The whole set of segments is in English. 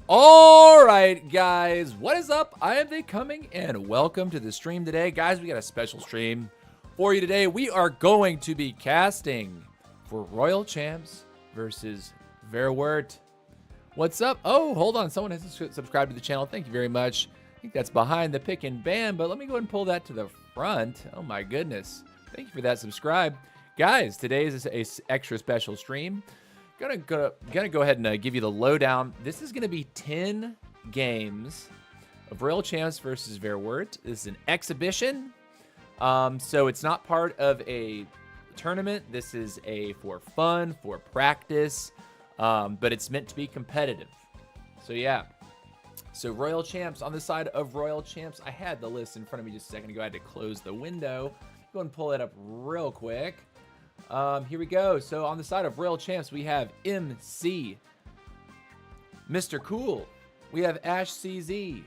All right, guys, what is up? I am Coming, and welcome to the stream today. Guys, we got a special stream for you today. We are going to be casting for Royal Champs versus Verwirrt. What's up? Oh, hold on. Someone has subscribed to the channel. Thank you very much. I think that's behind the pick and ban, but let me go ahead and pull that to the front. Oh, my goodness. Thank you for that subscribe. Guys, today is a extra special stream. Gonna go ahead and give you the lowdown. This is gonna be 10 games of Royal Champs versus Verwirrt. This is an exhibition, so it's not part of a tournament. This is for fun, for practice, but it's meant to be competitive. So yeah. So Royal Champs, on the side of Royal Champs, I had the list in front of me just a second ago. I had to close the window. Go and pull it up real quick. Here we go. So on the side of Royal Champs, we have MC, Mr. Cool, we have Ash CZ,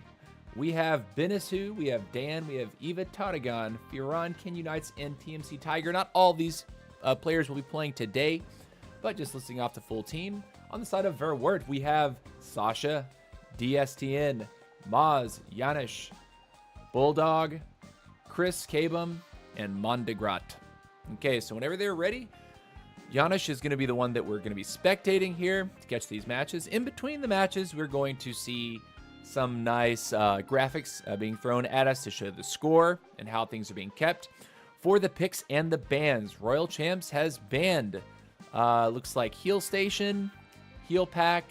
we have Benisu, we have Dan, we have Eva Tatagon, Firan, Ken Unites, and TMC Tiger. Not all these players will be playing today, but just listing off the full team. On the side of Verwirrt, we have Sasha, DSTN, Maz, Janish, Bulldog, Chris Kabum, and Mondegrat. Okay, so whenever they're ready, Janish is going to be the one that we're going to be spectating here to catch these matches. In between the matches, we're going to see some nice graphics being thrown at us to show the score and how things are being kept. For the picks and the bans, Royal Champs has banned, looks like Heal Station, Heal Pack,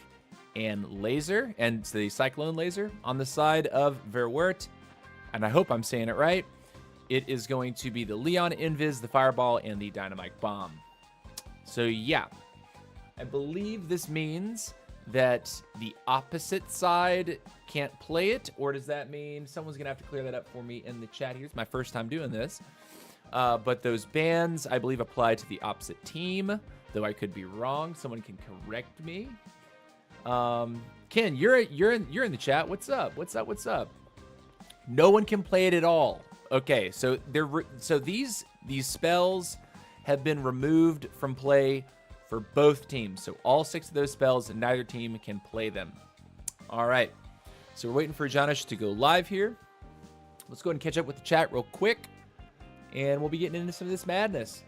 and Laser, and the Cyclone Laser. On the side of Verwirrt, and I hope I'm saying it right, it is going to be the Leon Invis, the Fireball, and the Dynamite Bomb. So yeah, I believe this means that the opposite side can't play it, or does that mean someone's gonna have to clear that up for me in the chat here? It's my first time doing this. But those bans, I believe, apply to the opposite team, though I could be wrong. Someone can correct me. Ken, you're in the chat. What's up? What's up? What's up? No one can play it at all. Okay, so these spells have been removed from play for both teams. So all 6 of those spells, and neither team can play them. All right, so we're waiting for Janish to go live here. Let's go ahead and catch up with the chat real quick, and we'll be getting into some of this madness.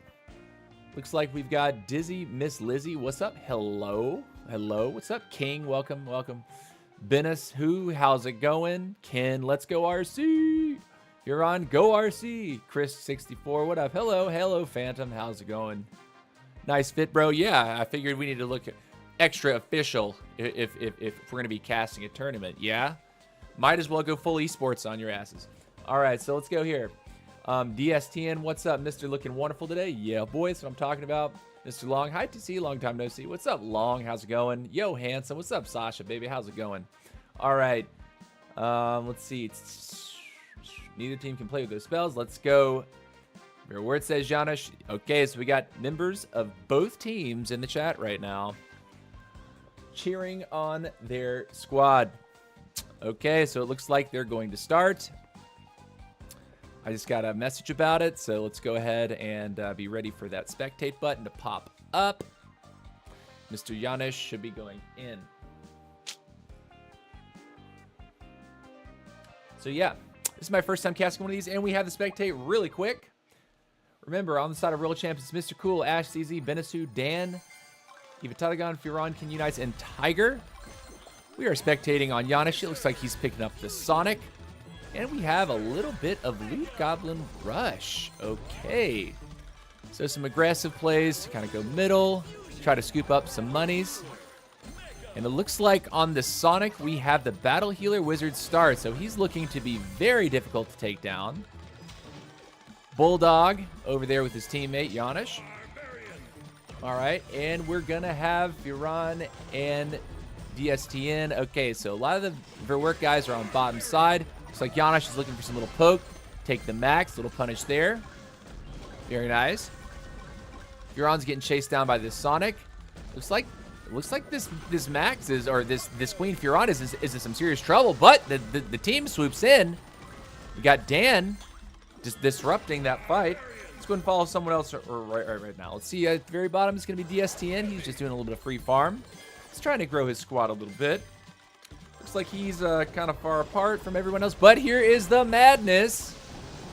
Looks like we've got Dizzy, Miss Lizzie. What's up? Hello, hello. What's up, King? Welcome, welcome. Bennis, how's it going? Ken, let's go RC. You're on Go RC. Chris64, what up? Hello, hello, Phantom. How's it going? Nice fit, bro. Yeah, I figured we need to look extra official if we're going to be casting a tournament. Yeah? Might as well go full esports on your asses. All right, so let's go here. DSTN, what's up? Mr. Looking wonderful today. Yeah, boy, that's what I'm talking about. Mr. Long, hi to see you. Long time no see. What's up, Long? How's it going? Yo, Handsome. What's up, Sasha, baby? How's it going? All right. Let's see. Neither team can play with those spells. Let's go. Where it says Janish. Okay, so we got members of both teams in the chat right now cheering on their squad. Okay, so it looks like they're going to start. I just got a message about it, so let's go ahead and be ready for that spectate button to pop up. Mr. Janish should be going in. So yeah. This is my first time casting one of these, and we have the spectate really quick. Remember, on the side of Royal Champs, it's Mr. Cool, Ash, CZ, Benisu, Dan, Eva Tatagon, Firan, Ken Unites, and Tiger. We are spectating on Janish. It looks like he's picking up the Sonic. And we have a little bit of Loot Goblin Rush. Okay. So some aggressive plays to kind of go middle, try to scoop up some monies. And it looks like on the Sonic, we have the Battle Healer Wizard start. So he's looking to be very difficult to take down. Bulldog over there with his teammate, Janish. All right, and we're going to have Firan and DSTN. Okay, so a lot of the Verwirrt guys are on bottom side. Looks like Janish is looking for some little poke. Take the max, little punish there. Very nice. Firan's getting chased down by this Sonic. Looks like this Max is, or this Queen Firan is in some serious trouble, but the team swoops in. We got Dan just disrupting that fight. Let's go and follow someone else right now. Let's see, at the very bottom is going to be DSTN. He's just doing a little bit of free farm. He's trying to grow his squad a little bit. Looks like he's kind of far apart from everyone else. But here is the madness.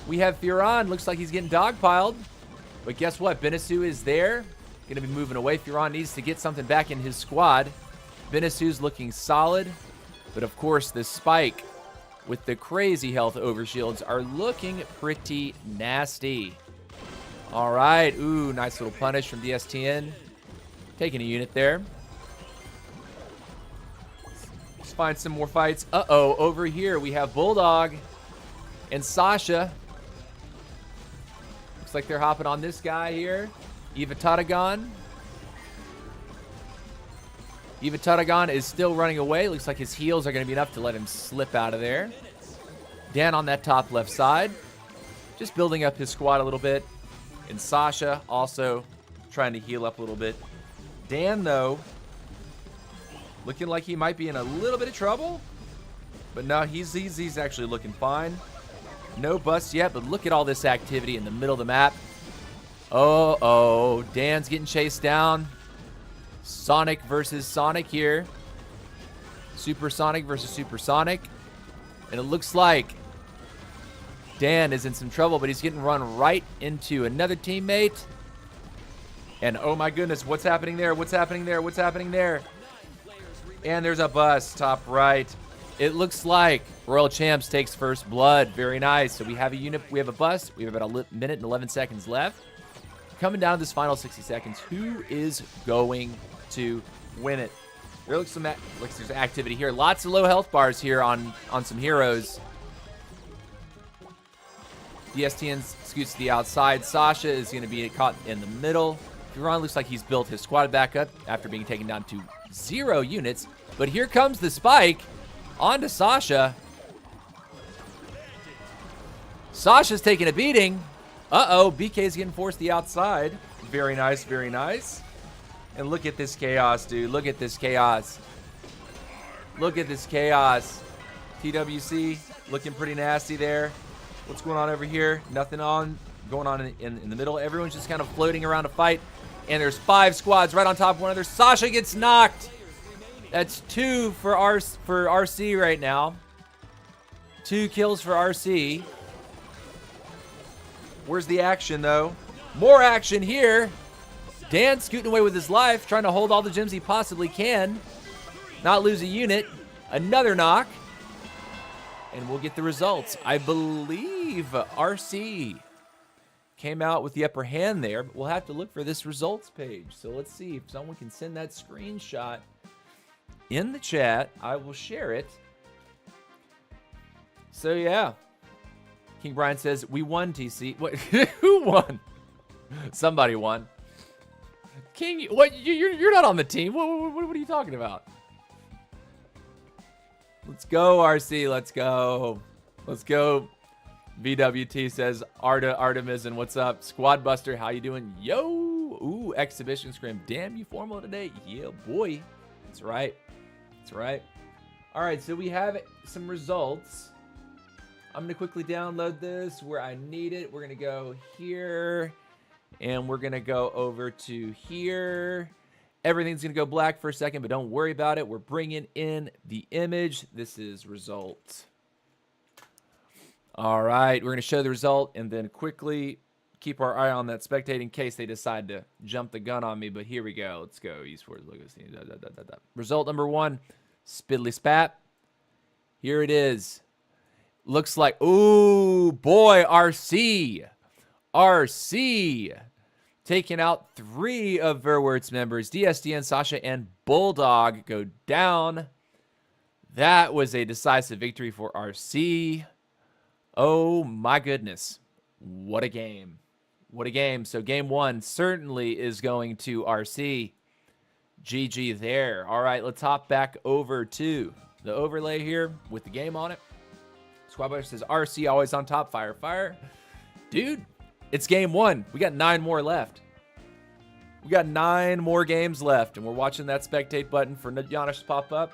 We have Furon. Looks like he's getting dogpiled. But guess what? Benisu is there. Going to be moving away. Furon needs to get something back in his squad. Benisu's looking solid. But of course, the Spike with the crazy health overshields are looking pretty nasty. All right. Ooh, nice little punish from DSTN. Taking a unit there. Let's find some more fights. Uh-oh, over here we have Bulldog and Sasha. Looks like they're hopping on this guy here. Evatatagon. Evatatagon is still running away. Looks like his heals are going to be enough to let him slip out of there. Dan on that top left side. Just building up his squad a little bit. And Sasha also trying to heal up a little bit. Dan, though, looking like he might be in a little bit of trouble. But no, he's actually looking fine. No busts yet, but look at all this activity in the middle of the map. Uh-oh, Dan's getting chased down. Sonic versus Sonic here. Supersonic versus Supersonic. And it looks like Dan is in some trouble, but he's getting run right into another teammate. And oh my goodness, what's happening there? What's happening there? What's happening there? And there's a bust top right. It looks like Royal Champs takes first blood. Very nice. So we have a unit, we have a bust. We have about a minute and 11 seconds left. Coming down to this final 60 seconds, who is going to win it? There looks like there's activity here. Lots of low health bars here on some heroes. DSTN scoots to the outside. Sasha is going to be caught in the middle. Duran looks like he's built his squad back up after being taken down to 0 units. But here comes the Spike onto Sasha. Sasha's taking a beating. Uh-oh, BK's getting forced to the outside. Very nice, very nice. And look at this chaos, dude. Look at this chaos. Look at this chaos. TWC looking pretty nasty there. What's going on over here? Nothing going on in the middle. Everyone's just kind of floating around a fight. And there's 5 squads right on top of one another. Sasha gets knocked. That's 2 for RC right now. 2 kills for RC. Where's the action, though? More action here. Dan scooting away with his life, trying to hold all the gems he possibly can. Not lose a unit. Another knock. And we'll get the results. I believe RC came out with the upper hand there, but we'll have to look for this results page. So let's see if someone can send that screenshot in the chat. I will share it. So yeah. King Brian says, we won, TC. What? Who won? Somebody won. King, what? You're not on the team. What are you talking about? Let's go, RC. Let's go. Let's go. VWT says, Artemis, and what's up? Squad Buster, how you doing? Yo. Ooh, Exhibition Scrim. Damn, you formal today. Yeah, boy. That's right. That's right. All right, so we have some results. I'm going to quickly download this where I need it. We're going to go here, and we're going to go over to here. Everything's going to go black for a second, but don't worry about it. We're bringing in the image. This is result. All right, we're going to show the result and then quickly keep our eye on that spectate in case they decide to jump the gun on me. But here we go. Let's go. Esports logo. Result number 1, Spiddly Spat. Here it is. Looks like, ooh, boy, RC. RC. Taking out 3 of Verwirrt's members. DSDN, Sasha, and Bulldog go down. That was a decisive victory for RC. Oh, my goodness. What a game. What a game. So game 1 certainly is going to RC. GG there. All right, let's hop back over to the overlay here with the game on it. Squad Buster says, RC always on top. Fire, fire. Dude, it's game 1. We got 9 more left. We got 9 more games left, and we're watching that spectate button for Giannis to pop up.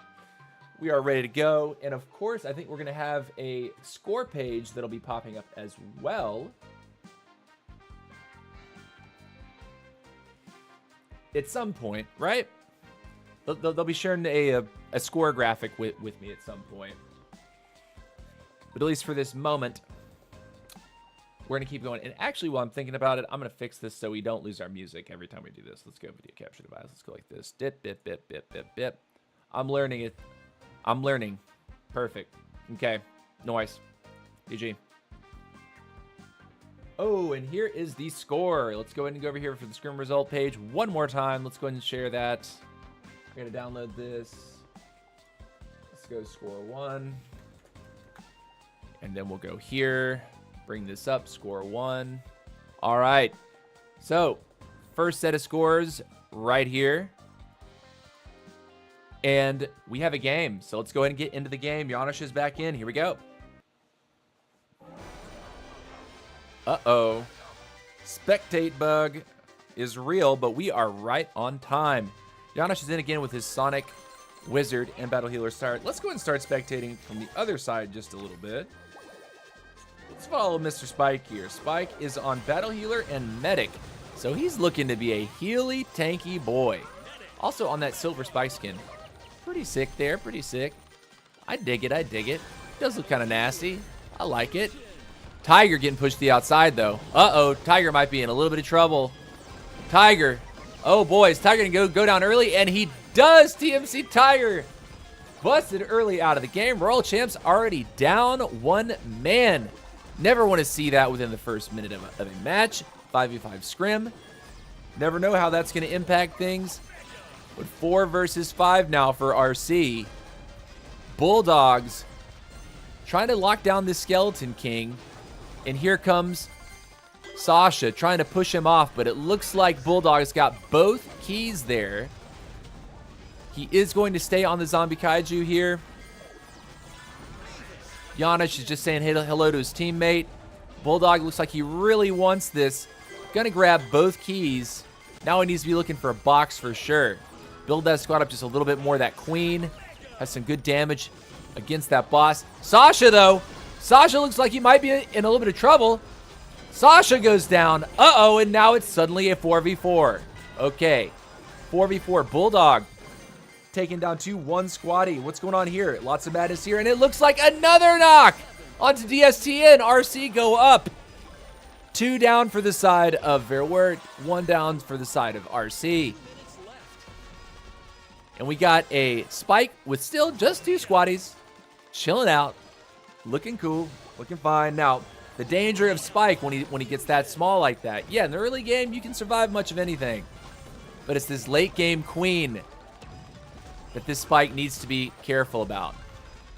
We are ready to go. And of course, I think we're going to have a score page that'll be popping up as well. At some point, right? They'll be sharing a score graphic with me at some point. But at least for this moment, we're going to keep going. And actually, while I'm thinking about it, I'm going to fix this so we don't lose our music every time we do this. Let's go video capture device. Let's go like this. Dip, bip, bip, bip, bip, bip. I'm learning it. I'm learning. Perfect. Okay. Nice. GG. Oh, and here is the score. Let's go ahead and go over here for the Scrim result page one more time. Let's go ahead and share that. We're going to download this. Let's go score 1. And then we'll go here. Bring this up. Score 1. All right. So, first set of scores right here. And we have a game. So let's go ahead and get into the game. Janish is back in. Here we go. Uh-oh. Spectate bug is real, but we are right on time. Janish is in again with his Sonic Wizard and Battle Healer start. Let's go ahead and start spectating from the other side just a little bit. Let's follow Mr. Spike here. Spike is on Battle Healer and Medic, so he's looking to be a healy, tanky boy. Also on that silver Spike skin. Pretty sick there, pretty sick. I dig it, I dig it. Does look kind of nasty. I like it. Tiger getting pushed to the outside, though. Uh-oh, Tiger might be in a little bit of trouble. Tiger. Oh, boy, is Tiger going to go down early? And he does, TMC Tiger. Busted early out of the game. Royal Champs already down 1 man. Never want to see that within the first minute of a match. 5v5 scrim. Never know how that's going to impact things. But 4 versus 5 now for RC. Bulldogs trying to lock down this Skeleton King. And here comes Sasha trying to push him off, but it looks like Bulldog's got both keys there. He is going to stay on the Zombie Kaiju here. Janish is just saying hello to his teammate. Bulldog looks like he really wants this. Gonna grab both keys. Now he needs to be looking for a box for sure. Build that squad up just a little bit more. That Queen has some good damage against that boss. Sasha, though. Sasha looks like he might be in a little bit of trouble. Sasha goes down. Uh-oh, and now it's suddenly a 4v4. Okay, 4v4. Bulldog taking down 2-1 squatty. What's going on here? Lots of madness here, and it looks like another knock onto DSTN. RC go up. 2 down for the side of Verwirrt, 1 down for the side of RC. And we got a Spike with still just 2 squatties chilling out. Looking cool, looking fine. Now, the danger of Spike when he gets that small like that. Yeah, in the early game, you can survive much of anything. But it's this late game Queen that this Spike needs to be careful about.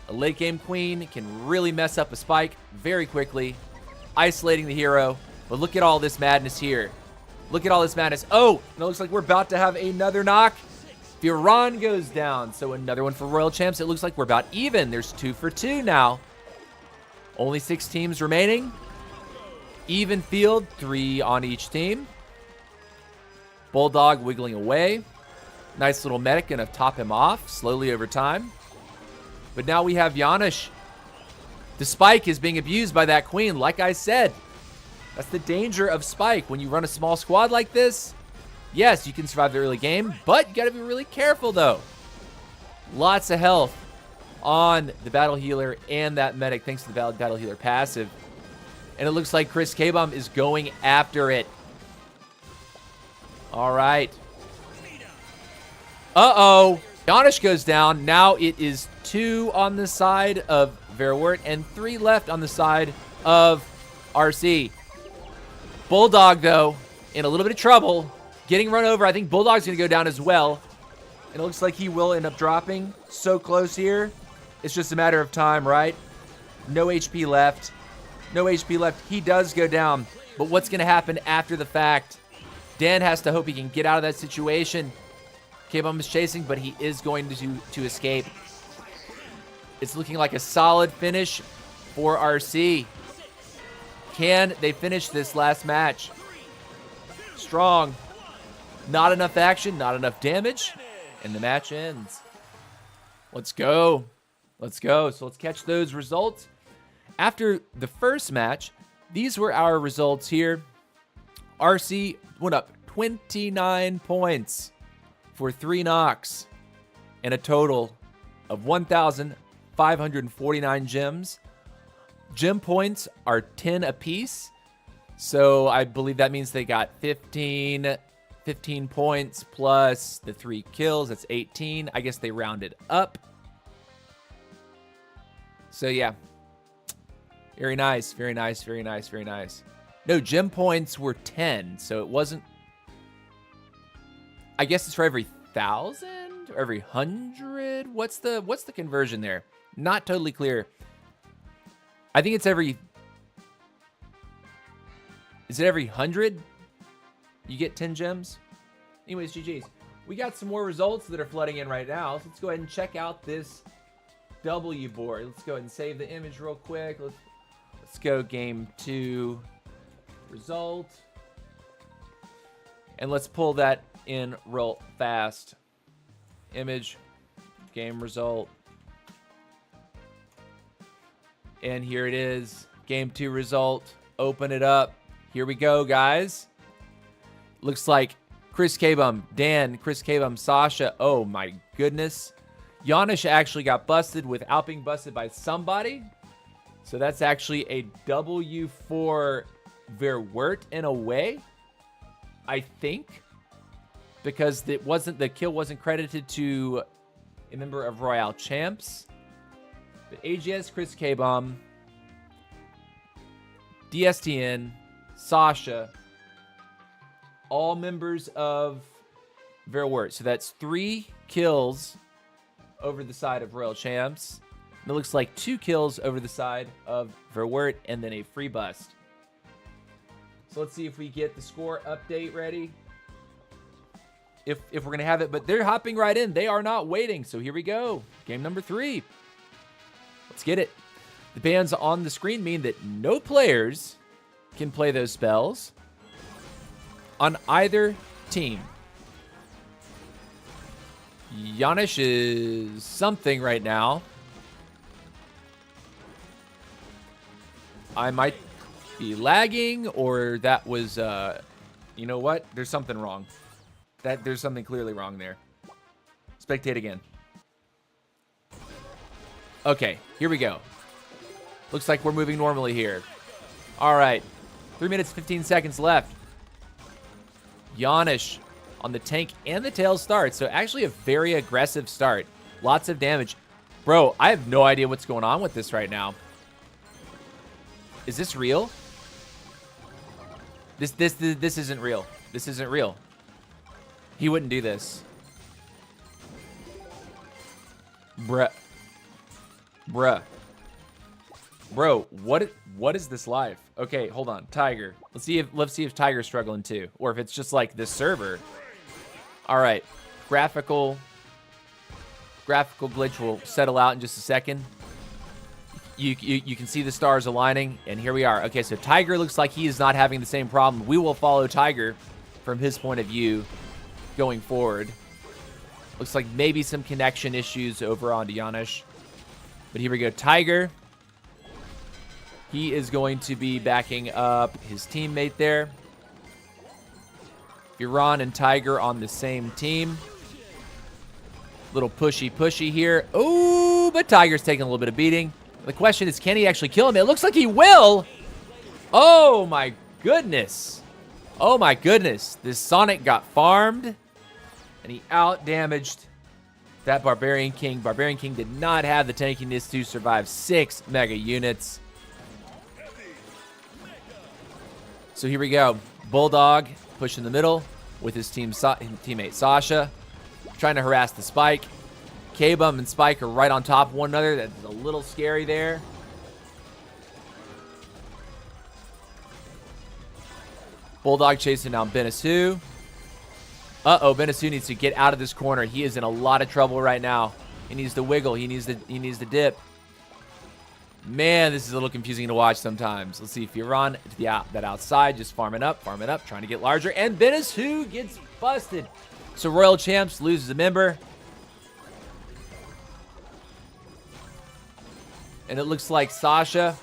A late game Queen can really mess up a Spike very quickly, isolating the hero. But look at all this madness here. Look at all this madness. Oh, and it looks like we're about to have another knock. Viran goes down, so another one for Royal Champs. It looks like we're about even. There's 2 for 2 now. Only 6 teams remaining. Even field, 3 on each team. Bulldog wiggling away. Nice little medic, gonna top him off slowly over time. But now we have Janish. The Spike is being abused by that Queen, like I said. That's the danger of Spike when you run a small squad like this. Yes, you can survive the early game, but you gotta be really careful though. Lots of health on the Battle Healer and that medic thanks to the Battle Healer passive. And it looks like Chris K-Bomb is going after it. All right. Uh-oh. Janish goes down. Now it is 2 on the side of Verwirrt and 3 left on the side of RC. Bulldog, though, in a little bit of trouble. Getting run over. I think Bulldog's going to go down as well. And it looks like he will end up dropping. So close here. It's just a matter of time, right? No HP left. No HP left. He does go down. But what's going to happen after the fact? Dan has to hope he can get out of that situation. K-Bomb is chasing, but he is going to escape. It's looking like a solid finish for RC. Can they finish this last match? Strong. Not enough action, not enough damage, and the match ends. Let's go. Let's go. So let's catch those results. After the first match, these were our results here. RC went up 29 points for 3 knocks. and a total of 1,549 gems. Gem points are 10 apiece. So I believe that means they got 15 points plus the 3 kills. That's 18. I guess they rounded up. So yeah. Very nice, very nice, very nice, very nice. No, gem points were 10, so it wasn't... I guess it's for every 1,000 or every 100? What's the conversion there? Not totally clear. I think it's every... Is it every 100? You get 10 gems? Anyways, GG's. We got some more results that are flooding in right now, so let's go ahead and check out this W board. Let's go ahead and save the image real quick. Let's go game 2 result. And let's pull that in real fast. Image, game result. And here it is, game 2 result. Open it up. Here we go, guys. Looks like Chris K-Bum, Dan, Chris K-Bum, Sasha. Oh my goodness. Janusz actually got busted without being busted by somebody. So that's actually a W for Verwirrt in a way, I think, because the kill wasn't credited to a member of Royale Champs. But AGS, Chris K-Bum, DSTN, Sasha, all members of Verwirrt. So that's 3 kills over the side of Royal Champs. And it looks like 2 kills over the side of Verwirrt and then a free bust. So let's see if we get the score update ready. If we're going to have it. But they're hopping right in. They are not waiting. So here we go. Game number 3. Let's get it. The bans on the screen mean that no players can play those spells on either team. Janusz is something right now. I might be lagging, or that was, you know what? There's something wrong. There's something clearly wrong there. Spectate again. Okay, here we go. Looks like we're moving normally here. All right, 3 minutes, 15 seconds left. Janusz on the tank and the tail start. So actually a very aggressive start. Lots of damage. Bro, I have no idea what's going on with this right now. Is this real? This isn't real. This isn't real. He wouldn't do this. Bruh. Bruh. Bro, what is this live? Okay, hold on. Tiger. Let's see if Tiger's struggling too. Or if it's just like this server. Alright. Graphical glitch will settle out in just a second. You can see the stars aligning, and here we are. Okay, so Tiger looks like he is not having the same problem. We will follow Tiger from his point of view going forward. Looks like maybe some connection issues over onto Janusz. But here we go. Tiger. He is going to be backing up his teammate there. Iran and Tiger on the same team. Little pushy here. Oh, but Tiger's taking a little bit of beating. The question is, can he actually kill him? It looks like he will. Oh, my goodness. Oh, my goodness. This Sonic got farmed, and he out-damaged that Barbarian King. Barbarian King did not have the tankiness to survive 6 mega units. So here we go. Bulldog push in the middle with his teammate Sasha, trying to harass the Spike. K-Bum and Spike are right on top of one another. That's a little scary there. Bulldog chasing down Benisu. Uh-oh, Benisu needs to get out of this corner. He is in a lot of trouble right now. He needs to wiggle. He needs to dip. Man, this is a little confusing to watch sometimes. Let's see if you're on that outside, just farming up, trying to get larger. And Benisu gets busted. So Royal Champs loses a member. And it looks like Sasha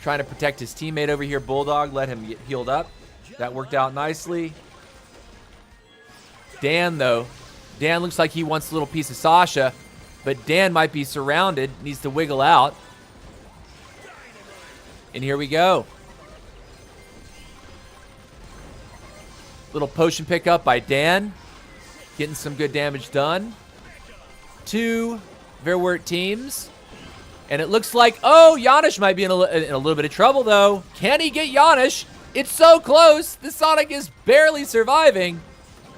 trying to protect his teammate over here. Bulldog let him get healed up. That worked out nicely. Dan, though, Dan looks like he wants a little piece of Sasha, but Dan might be surrounded, needs to wiggle out. And here we go. Little potion pickup by Dan. Getting some good damage done. 2 Verwirrt teams. And it looks like, oh, Janish might be in a little bit of trouble, though. Can he get Janish? It's so close. The Sonic is barely surviving.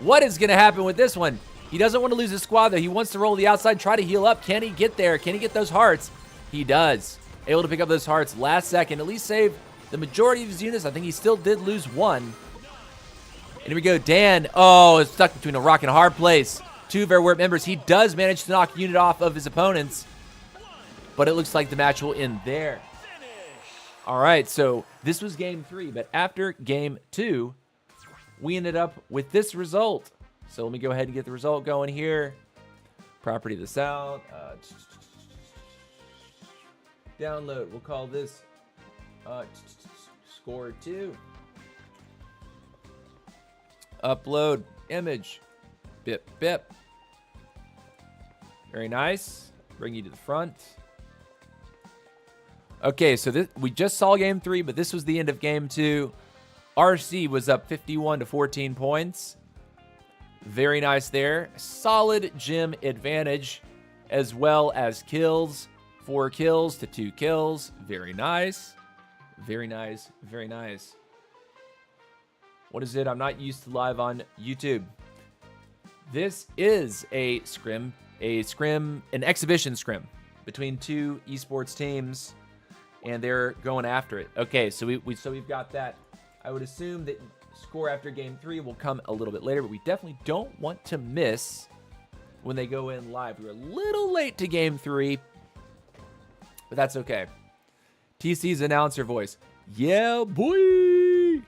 What is going to happen with this one? He doesn't want to lose his squad, though. He wants to roll the outside, try to heal up. Can he get there? Can he get those hearts? He does. Able to pick up those hearts last second. At least save the majority of his units. I think he still did lose 1. And here we go. Dan. Oh, it's stuck between a rock and a hard place. 2 Verwirrt members. He does manage to knock a unit off of his opponents. But it looks like the match will end there. All right, so this was game 3. But after game 2, we ended up with this result. So let me go ahead and get the result going here. Property of the South. Download. We'll call this score 2. Upload image. Bip, bip. Very nice. Bring you to the front. Okay, so we just saw game 3, but this was the end of game 2. RC was up 51 to 14 points. Very nice there. Solid gym advantage, as well as kills. 4 kills to 2 kills. Very nice. Very nice. Very nice. What is it? I'm not used to live on YouTube. This is a scrim, an exhibition scrim between 2 esports teams, and they're going after it. Okay, so we've got that. I would assume that score after game 3 will come a little bit later, but we definitely don't want to miss when they go in live. We were a little late to game 3, but that's okay. TC's announcer voice. Yeah, boy.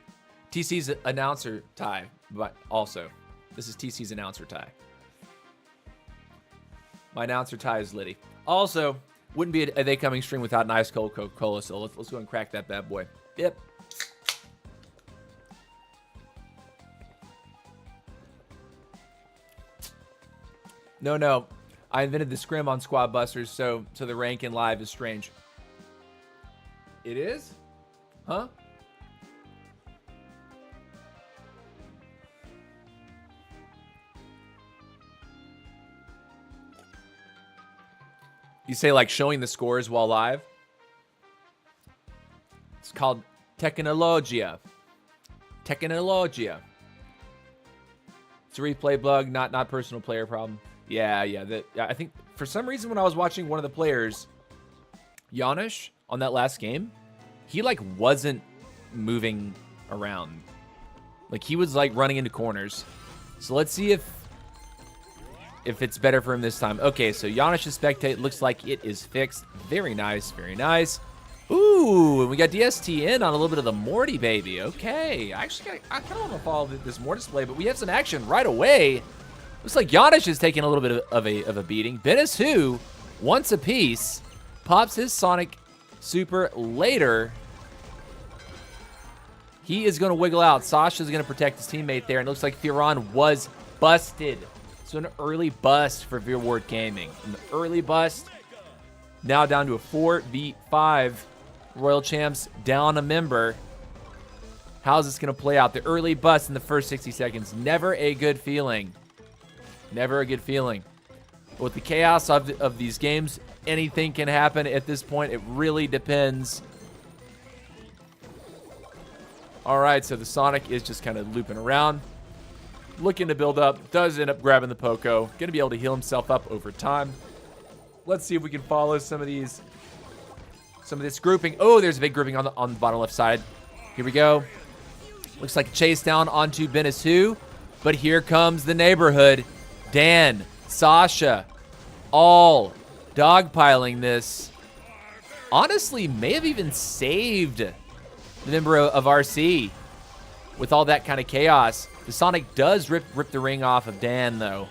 TC's announcer tie, but also, this is TC's announcer tie. My announcer tie is Liddy. Also, wouldn't be a They Coming stream without an ice cold Coca-Cola, so let's go and crack that bad boy. Yep. No. I invented the scrim on Squad Busters, so the rank in live is strange. It is? Huh? You say like showing the scores while live? It's called Technologia. Technologia. It's a replay bug, not personal player problem. Yeah. I think for some reason when I was watching one of the players, Janish, on that last game, he like wasn't moving around. Like he was like running into corners. So let's see if it's better for him this time. Okay, so Janish's spectate looks like it is fixed. Very nice, very nice. Ooh, and we got DST in on a little bit of the Morty baby. Okay, I kind of want to follow this more display, but we have some action right away. Looks like Janish is taking a little bit of a beating. Bennis who once a piece pops his Sonic Super later. He is going to wiggle out. Sasha's going to protect his teammate there, and it looks like Firon was busted. So an early bust for Verwirrt Gaming. An early bust. Now down to a 4v5. Royal Champs down a member. How's this going to play out? The early bust in the first 60 seconds. Never a good feeling. Never a good feeling. But with the chaos of these games, anything can happen at this point. It really depends. All right, so the Sonic is just kind of looping around. Looking to build up, does end up grabbing the Poco. Going to be able to heal himself up over time. Let's see if we can follow some of this grouping. Oh, there's a big grouping on the bottom left side. Here we go. Looks like a chase down onto Bennis, but here comes the neighborhood. Dan, Sasha, all dogpiling this. Honestly, may have even saved the member of RC with all that kind of chaos. The Sonic does rip the ring off of Dan, though.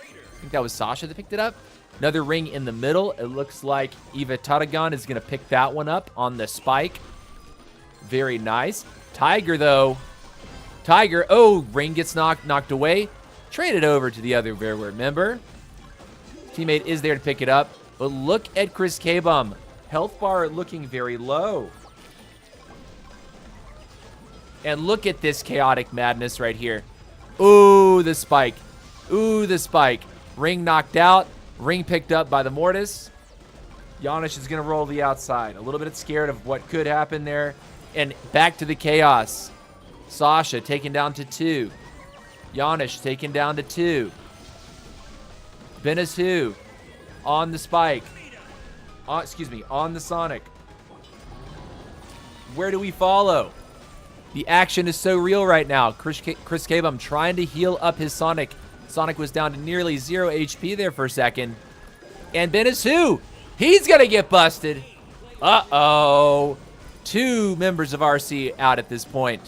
I think that was Sasha that picked it up. Another ring in the middle. It looks like Eva Tatagon is going to pick that one up on the spike. Very nice. Tiger, though. Tiger, oh, ring gets knocked away. Trade it over to the other Verwirrt member. Teammate is there to pick it up. But look at Chris K-Bum. Health bar looking very low. And look at this chaotic madness right here. Ooh, the spike. Ooh, the spike. Ring knocked out. Ring picked up by the Mortis. Giannis is going to roll the outside. A little bit scared of what could happen there. And back to the chaos. Sasha taken down to 2. Giannis taken down to 2. Benisu on the spike. On the Sonic. Where do we follow? The action is so real right now. Chris K-Bum trying to heal up his Sonic. Sonic was down to nearly 0 HP there for a second. And Benisu, he's going to get busted. Uh-oh. 2 members of RC out at this point.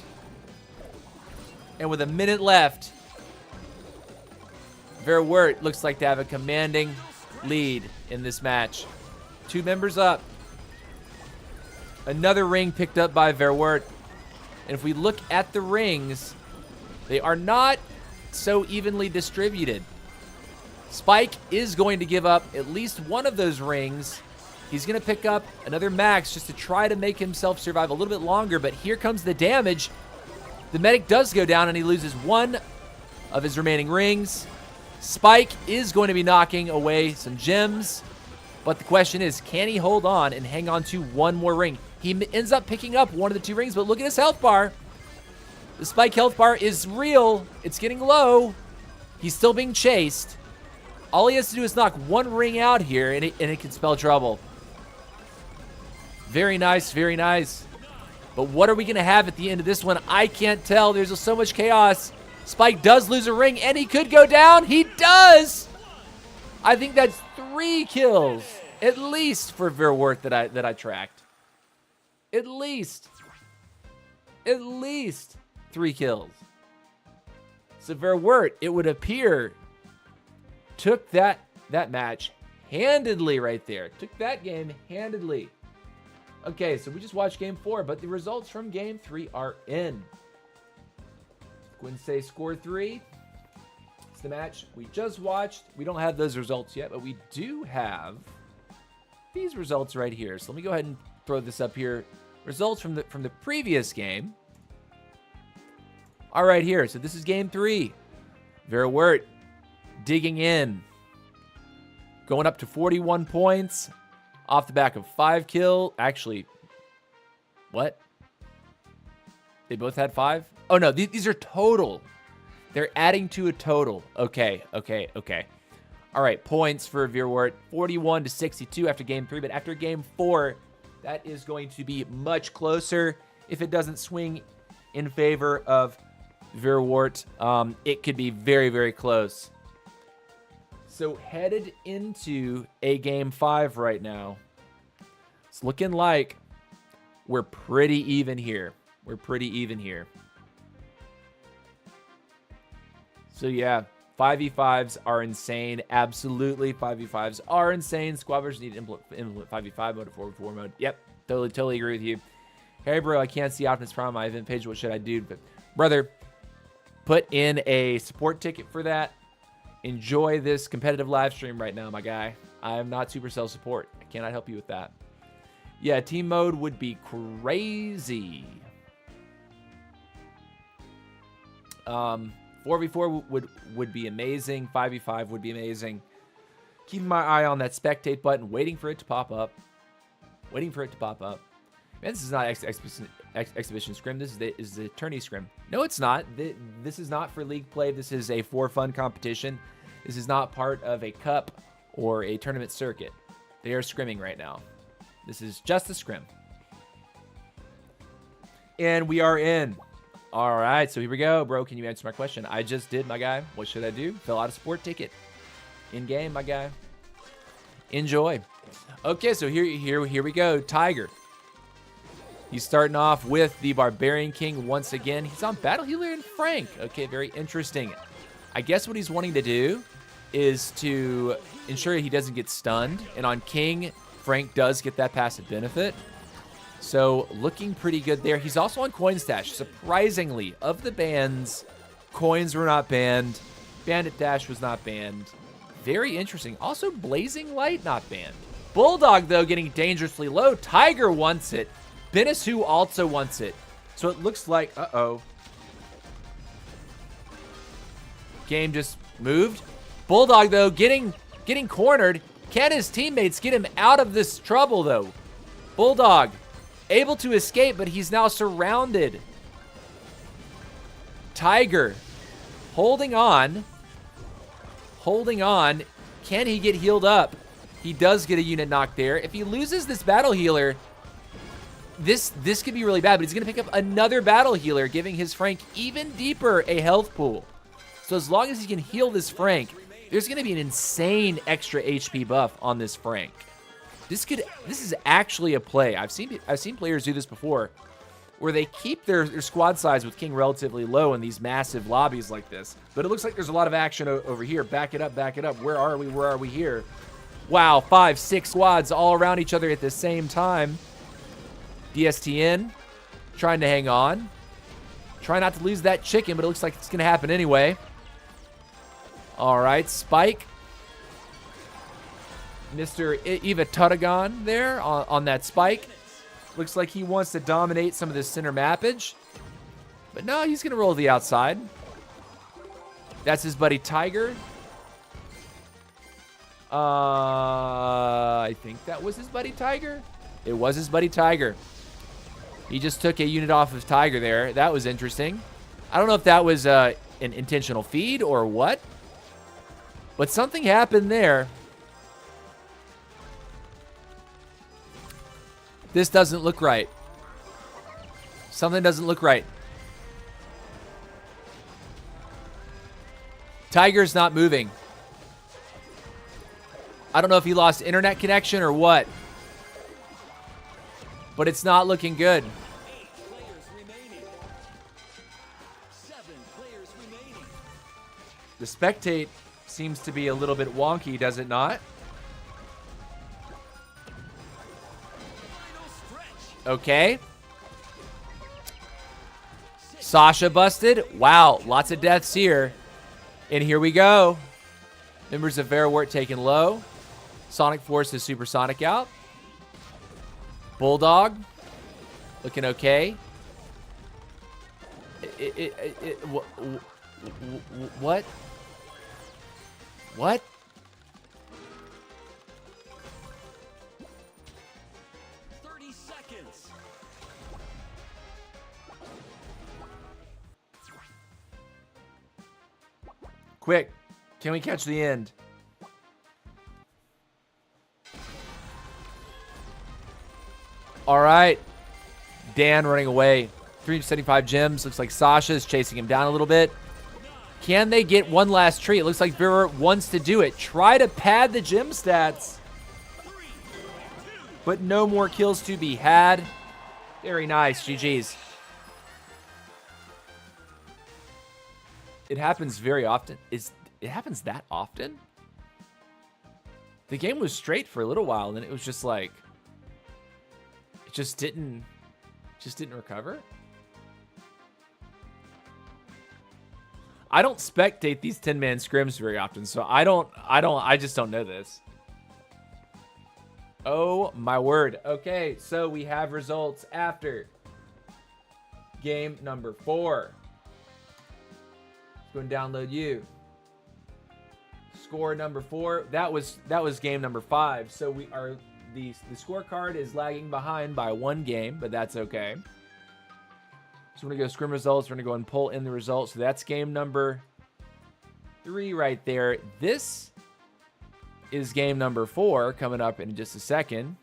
And with a minute left, Verwirrt looks like to have a commanding lead in this match. 2 members up. Another ring picked up by Verwirrt. And if we look at the rings, they are not so evenly distributed. Spike is going to give up at least one of those rings. He's going to pick up another max just to try to make himself survive a little bit longer. But here comes the damage. The medic does go down and he loses one of his remaining rings. Spike is going to be knocking away some gems. But the question is, can he hold on and hang on to one more ring? He ends up picking up one of the 2 rings, but look at his health bar. The Spike health bar is real. It's getting low. He's still being chased. All he has to do is knock one ring out here, and it can spell trouble. Very nice, very nice. But what are we going to have at the end of this one? I can't tell. There's so much chaos. Spike does lose a ring, and he could go down. He does! I think that's 3 kills, at least, for Verwirrt that I tracked. At least 3 kills. So Verwirrt, it would appear, took that match handedly right there. Took that game handedly. Okay, so we just watched game 4, but the results from game 3 are in. Quincy score 3. It's the match we just watched. We don't have those results yet, but we do have these results right here. So let me go ahead and throw this up here. Results from the previous game. All right, here. So this is game 3. Verwirrt digging in. Going up to 41 points off the back of 5 kills. Actually, what? They both had 5? Oh, no. These are total. They're adding to a total. Okay. All right, points for Verwirrt. 41 to 62 after game 3. But after game 4, that is going to be much closer. If it doesn't swing in favor of Verwirrt, it could be very, very close. So headed into a game 5 right now. It's looking like we're pretty even here. So yeah, 5v5s are insane. Absolutely, 5v5s are insane. Squabbers need to implement 5v5 mode or 4v4 mode. Yep, totally agree with you. Hey bro, I can't see Optimus Prime on my event page. What should I do? But brother, put in a support ticket for that. Enjoy this competitive live stream right now, my guy. I am not Supercell support. I cannot help you with that. Yeah, team mode would be crazy. 4v4 would be amazing. 5v5 would be amazing. Keeping my eye on that spectate button, waiting for it to pop up. Man, this is not Exhibition Scrim. This is the tourney Scrim. No, it's not. This is not for league play. This is a for fun competition. This is not part of a cup or a tournament circuit. They are scrimming right now. This is just a scrim. And we are in. All right, so here we go. Bro, can you answer my question? I just did, my guy. What should I do? Fill out a support ticket. In game, my guy. Enjoy. Okay, so here we go. Tiger. He's starting off with the Barbarian King once again. He's on Battle Healer and Frank. Okay, very interesting. I guess what he's wanting to do is to ensure he doesn't get stunned. And on King, Frank does get that passive benefit. So looking pretty good there. He's also on Coin Stash. Surprisingly, of the bans, coins were not banned. Bandit Dash was not banned. Very interesting. Also, Blazing Light not banned. Bulldog, though, getting dangerously low. Tiger wants it. Benisu also wants it. So it looks like, uh-oh. Game just moved. Bulldog, though, getting cornered. Can his teammates get him out of this trouble, though? Bulldog able to escape, but he's now surrounded. Tiger holding on. Holding on. Can he get healed up? He does get a unit knocked there. If he loses this battle healer, this could be really bad, but he's going to pick up another battle healer, giving his Frank even deeper a health pool. So as long as he can heal this Frank, there's going to be an insane extra HP buff on this Frank. This is actually a play. I've seen players do this before, where they keep their squad size with King relatively low in these massive lobbies like this. But it looks like there's a lot of action over here. Back it up, back it up. Where are we? Where are we here? Wow, 5, 6 squads all around each other at the same time. DSTN trying to hang on. Try not to lose that chicken, but it looks like it's going to happen anyway. All right, Spike. Mr. Eva Tutagon there on that Spike. Looks like he wants to dominate some of this center mappage. But no, he's going to roll to the outside. That's his buddy Tiger. I think that was his buddy Tiger. It was his buddy Tiger. He just took a unit off of Tiger there. That was interesting. I don't know if that was an intentional feed or what. But something happened there. This doesn't look right. Something doesn't look right. Tiger's not moving. I don't know if he lost internet connection or what. But it's not looking good. 8 players remaining. 7 players remaining. The spectate seems to be a little bit wonky, does it not? Final stretch. Okay. Sasha busted. Wow, lots of deaths here. And here we go. Members of Verwirrt taken low. Sonic Force is supersonic out. Bulldog looking okay. What? What? Seconds. Quick. Can we catch the end? All right. Dan running away. 375 gems. Looks like Sasha's chasing him down a little bit. Can they get one last tree? It looks like Verwirrt wants to do it. Try to pad the gem stats. But no more kills to be had. Very nice. GG's. It happens very often. It happens that often? The game was straight for a little while, and then it was just like... It just didn't recover? I don't spectate these 10-man scrims very often, so I just don't know this. Oh my word. Okay, so we have results after game number 4. Let's go and download you. Score number 4. That was game number 5. So we are the scorecard is lagging behind by 1 game, but that's okay. So we're gonna go scrim results. We're gonna go and pull in the results. So that's game number 3 right there. This is game number 4 coming up in just a second.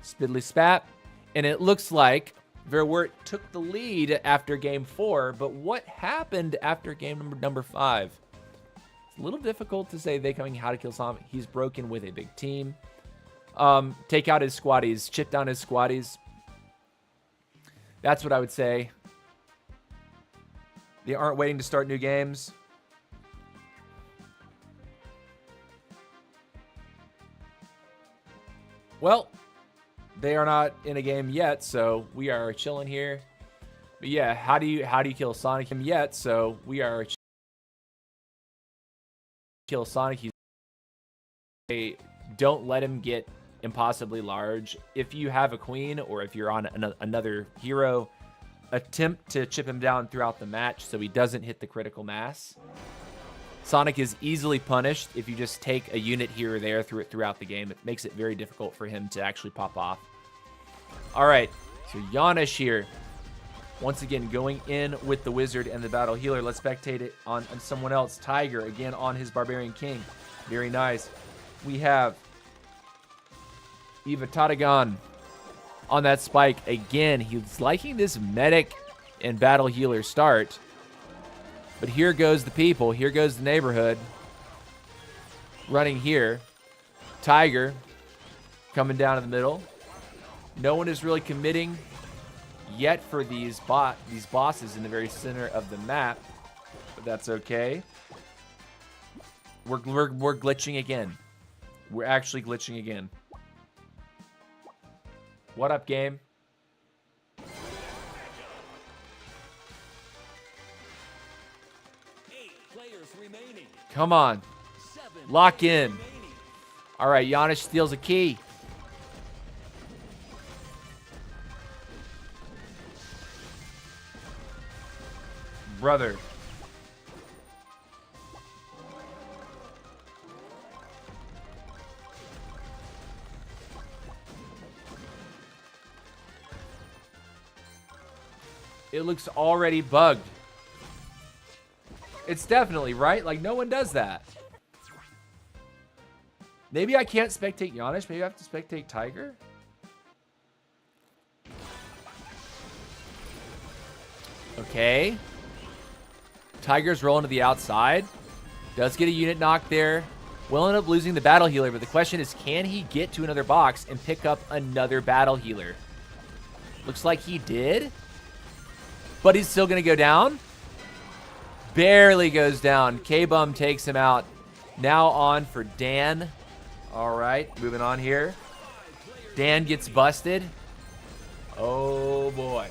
Spiddly spat. And it looks like Verwirrt took the lead after game 4, but what happened after game number 5? It's a little difficult to say they coming how to kill Sonic. He's broken with a big team. Take out his squaddies, chip down his squaddies. That's what I would say. They aren't waiting to start new games. Well, they are not in a game yet, so we are chilling here. But yeah, how do you kill Sonic yet? So we are kill Sonic. Don't let him get impossibly large. If you have a queen or if you're on another hero, attempt to chip him down throughout the match so he doesn't hit the critical mass. Sonic is easily punished if you just take a unit here or there throughout the game. It makes it very difficult for him to actually pop off. All right, so Yanish here. Once again, going in with the Wizard and the Battle Healer. Let's spectate it on someone else. Tiger, again, on his Barbarian King. Very nice. We have Eva Tatagan on that spike. Again, he's liking this Medic and Battle Healer start. But here goes the people. Here goes the neighborhood. Running here. Tiger coming down in the middle. No one is really committing yet for these bosses in the very center of the map. But that's okay. We're glitching again. We're actually glitching again. What up, game? Come on. Lock in. All right, Yanish steals a key. Brother. It looks already bugged. It's definitely, right? Like, no one does that. Maybe I can't spectate Yanish. Maybe I have to spectate Tiger. Okay. Tiger's rolling to the outside. Does get a unit knocked there. Will end up losing the Battle Healer, but the question is, can he get to another box and pick up another Battle Healer? Looks like he did. But he's still going to go down. Barely goes down. K-Bum takes him out. Now on for Dan. All right, moving on here. Dan gets busted. Oh, boy.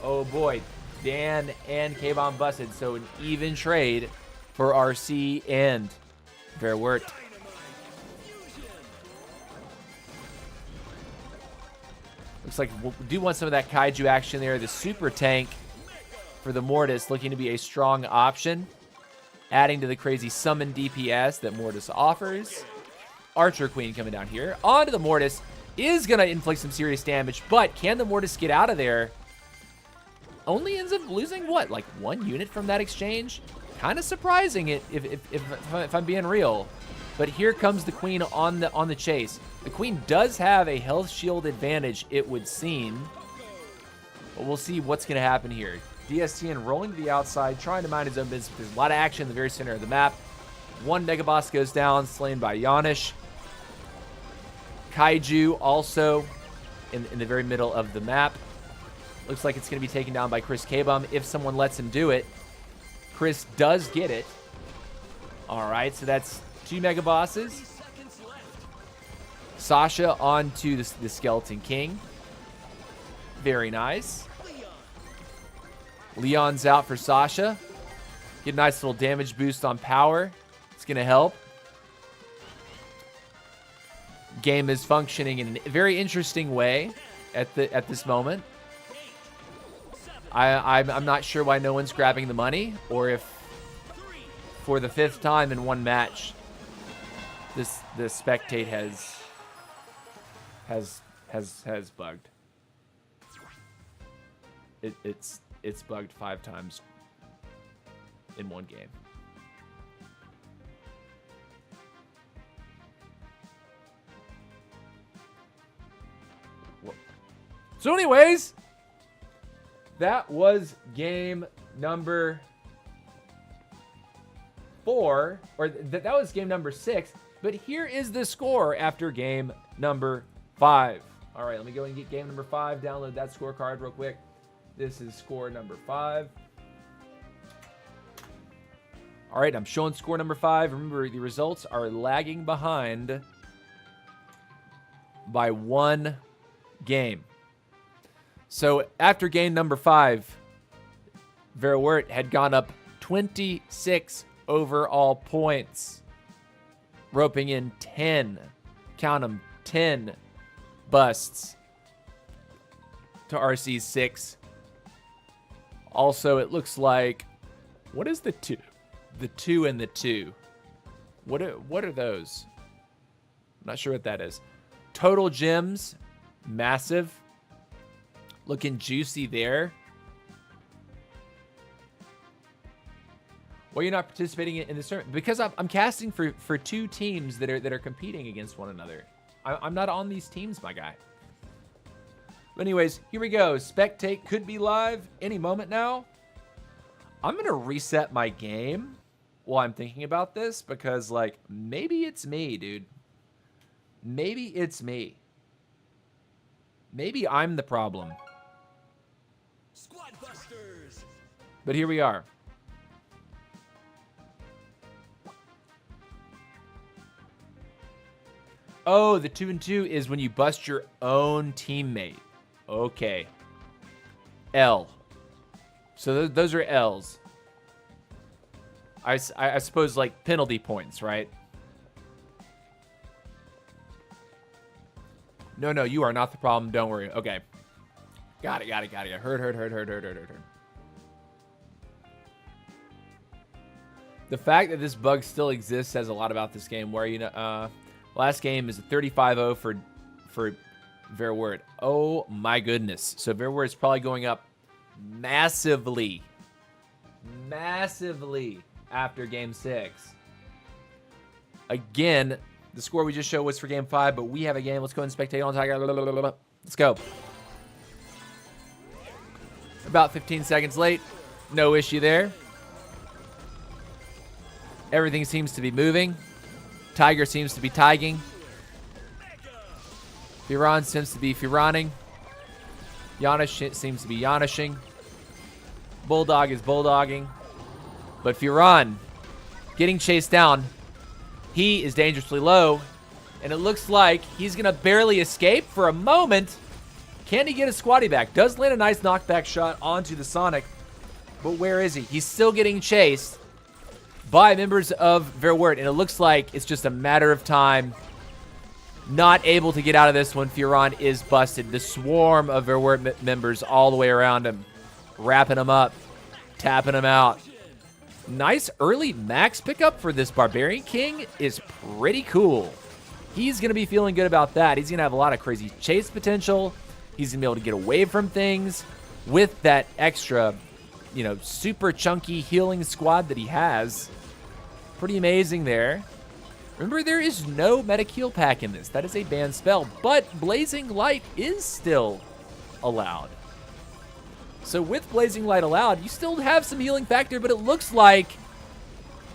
Oh, boy. Dan and K-Bum busted. So an even trade for RC and Verwirrt. Looks like we do want some of that Kaiju action there. The Super Tank for the Mortis looking to be a strong option, adding to the crazy summon DPS that Mortis offers. Archer Queen coming down here. Onto the Mortis. Is going to inflict some serious damage, but can the Mortis get out of there? Only ends up losing, what, like one unit from that exchange? Kind of surprising it if I'm being real. But here comes the Queen on the chase. The Queen does have a health shield advantage, it would seem. But we'll see what's going to happen here. DSTN rolling to the outside, trying to mind his own business. There's a lot of action in the very center of the map. One Mega Boss goes down, slain by Yanish. Kaiju also in the very middle of the map. Looks like it's going to be taken down by Chris K-Bum if someone lets him do it. Chris does get it. All right, so that's 2 Mega Bosses. Sasha onto the Skeleton King. Very nice. Leon's out for Sasha. Get a nice little damage boost on power. It's going to help. Game is functioning in a very interesting way at this moment. I'm not sure why no one's grabbing the money, or if for the 5th time in one match, the spectate has bugged. It's bugged 5 times in one game. So anyways, that was game number 4, or that was game number 6. But here is the score after game number 5. All right, let me go and get game number 5. Download that scorecard real quick. This is score number 5. All right, I'm showing score number 5. Remember, the results are lagging behind by 1 game. So after game number 5, Verwirrt had gone up 26 overall points. roping in 10, count them, 10 busts to RC's 6. Also, it looks like, what is the 2? The 2 and the 2. What are those? I'm not sure what that is. Total gems, massive. Looking juicy there. Why are you not participating in this tournament? Because I'm casting for 2 teams that are competing against one another. I'm not on these teams, my guy. But anyways, here we go. Spectate could be live any moment now. I'm going to reset my game while I'm thinking about this because, like, maybe it's me, dude. Maybe it's me. Maybe I'm the problem. Squad busters. But here we are. Oh, the 2 and 2 is when you bust your own teammate. Okay. L. So those are L's. I suppose like penalty points, right? No, you are not the problem. Don't worry. Okay. Got it. Heard. The fact that this bug still exists says a lot about this game. Where, you know, last game is a 35-0 for Verwirrt. Oh my goodness. So Verwirrt is probably going up massively after game 6. Again, the score we just showed was for game 5, but we have a game. Let's go and spectate on Tiger. Let's go. About 15 seconds late. No issue there. Everything seems to be moving. Tiger seems to be tiging. Firan seems to be Firaning. Yanish seems to be Yanishing. Bulldog is bulldogging. But Firan getting chased down. He is dangerously low. And it looks like he's going to barely escape for a moment. Can he get a squatty back? Does land a nice knockback shot onto the Sonic. But where is he? He's still getting chased by members of Verwirrt. And it looks like it's just a matter of time. Not able to get out of this one. Firan is busted. The swarm of Verwirrt members all the way around him. Wrapping him up. Tapping him out. Nice early max pickup for this Barbarian King is pretty cool. He's going to be feeling good about that. He's going to have a lot of crazy chase potential. He's going to be able to get away from things with that extra, you know, super chunky healing squad that he has. Pretty amazing there. Remember, there is no medic heal pack in this. That is a banned spell, but Blazing Light is still allowed. So with Blazing Light allowed, you still have some healing factor, but it looks like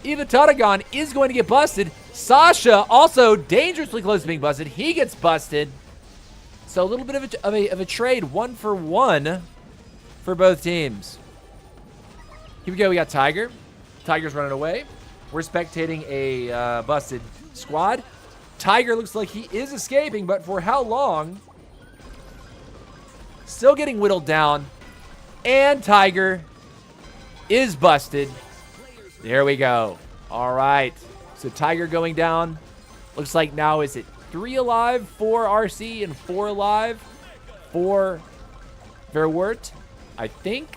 Ivatagon is going to get busted. Sasha also dangerously close to being busted. He gets busted. So a little bit of a trade, 1-for-1 for both teams. Here we go. We got Tiger. Tiger's running away. We're spectating a busted squad. Tiger looks like he is escaping, but for how long? Still getting whittled down. And Tiger is busted. There we go. All right. So Tiger going down. Looks like now is it 3 alive for RC and 4 alive for Verwirrt, I think.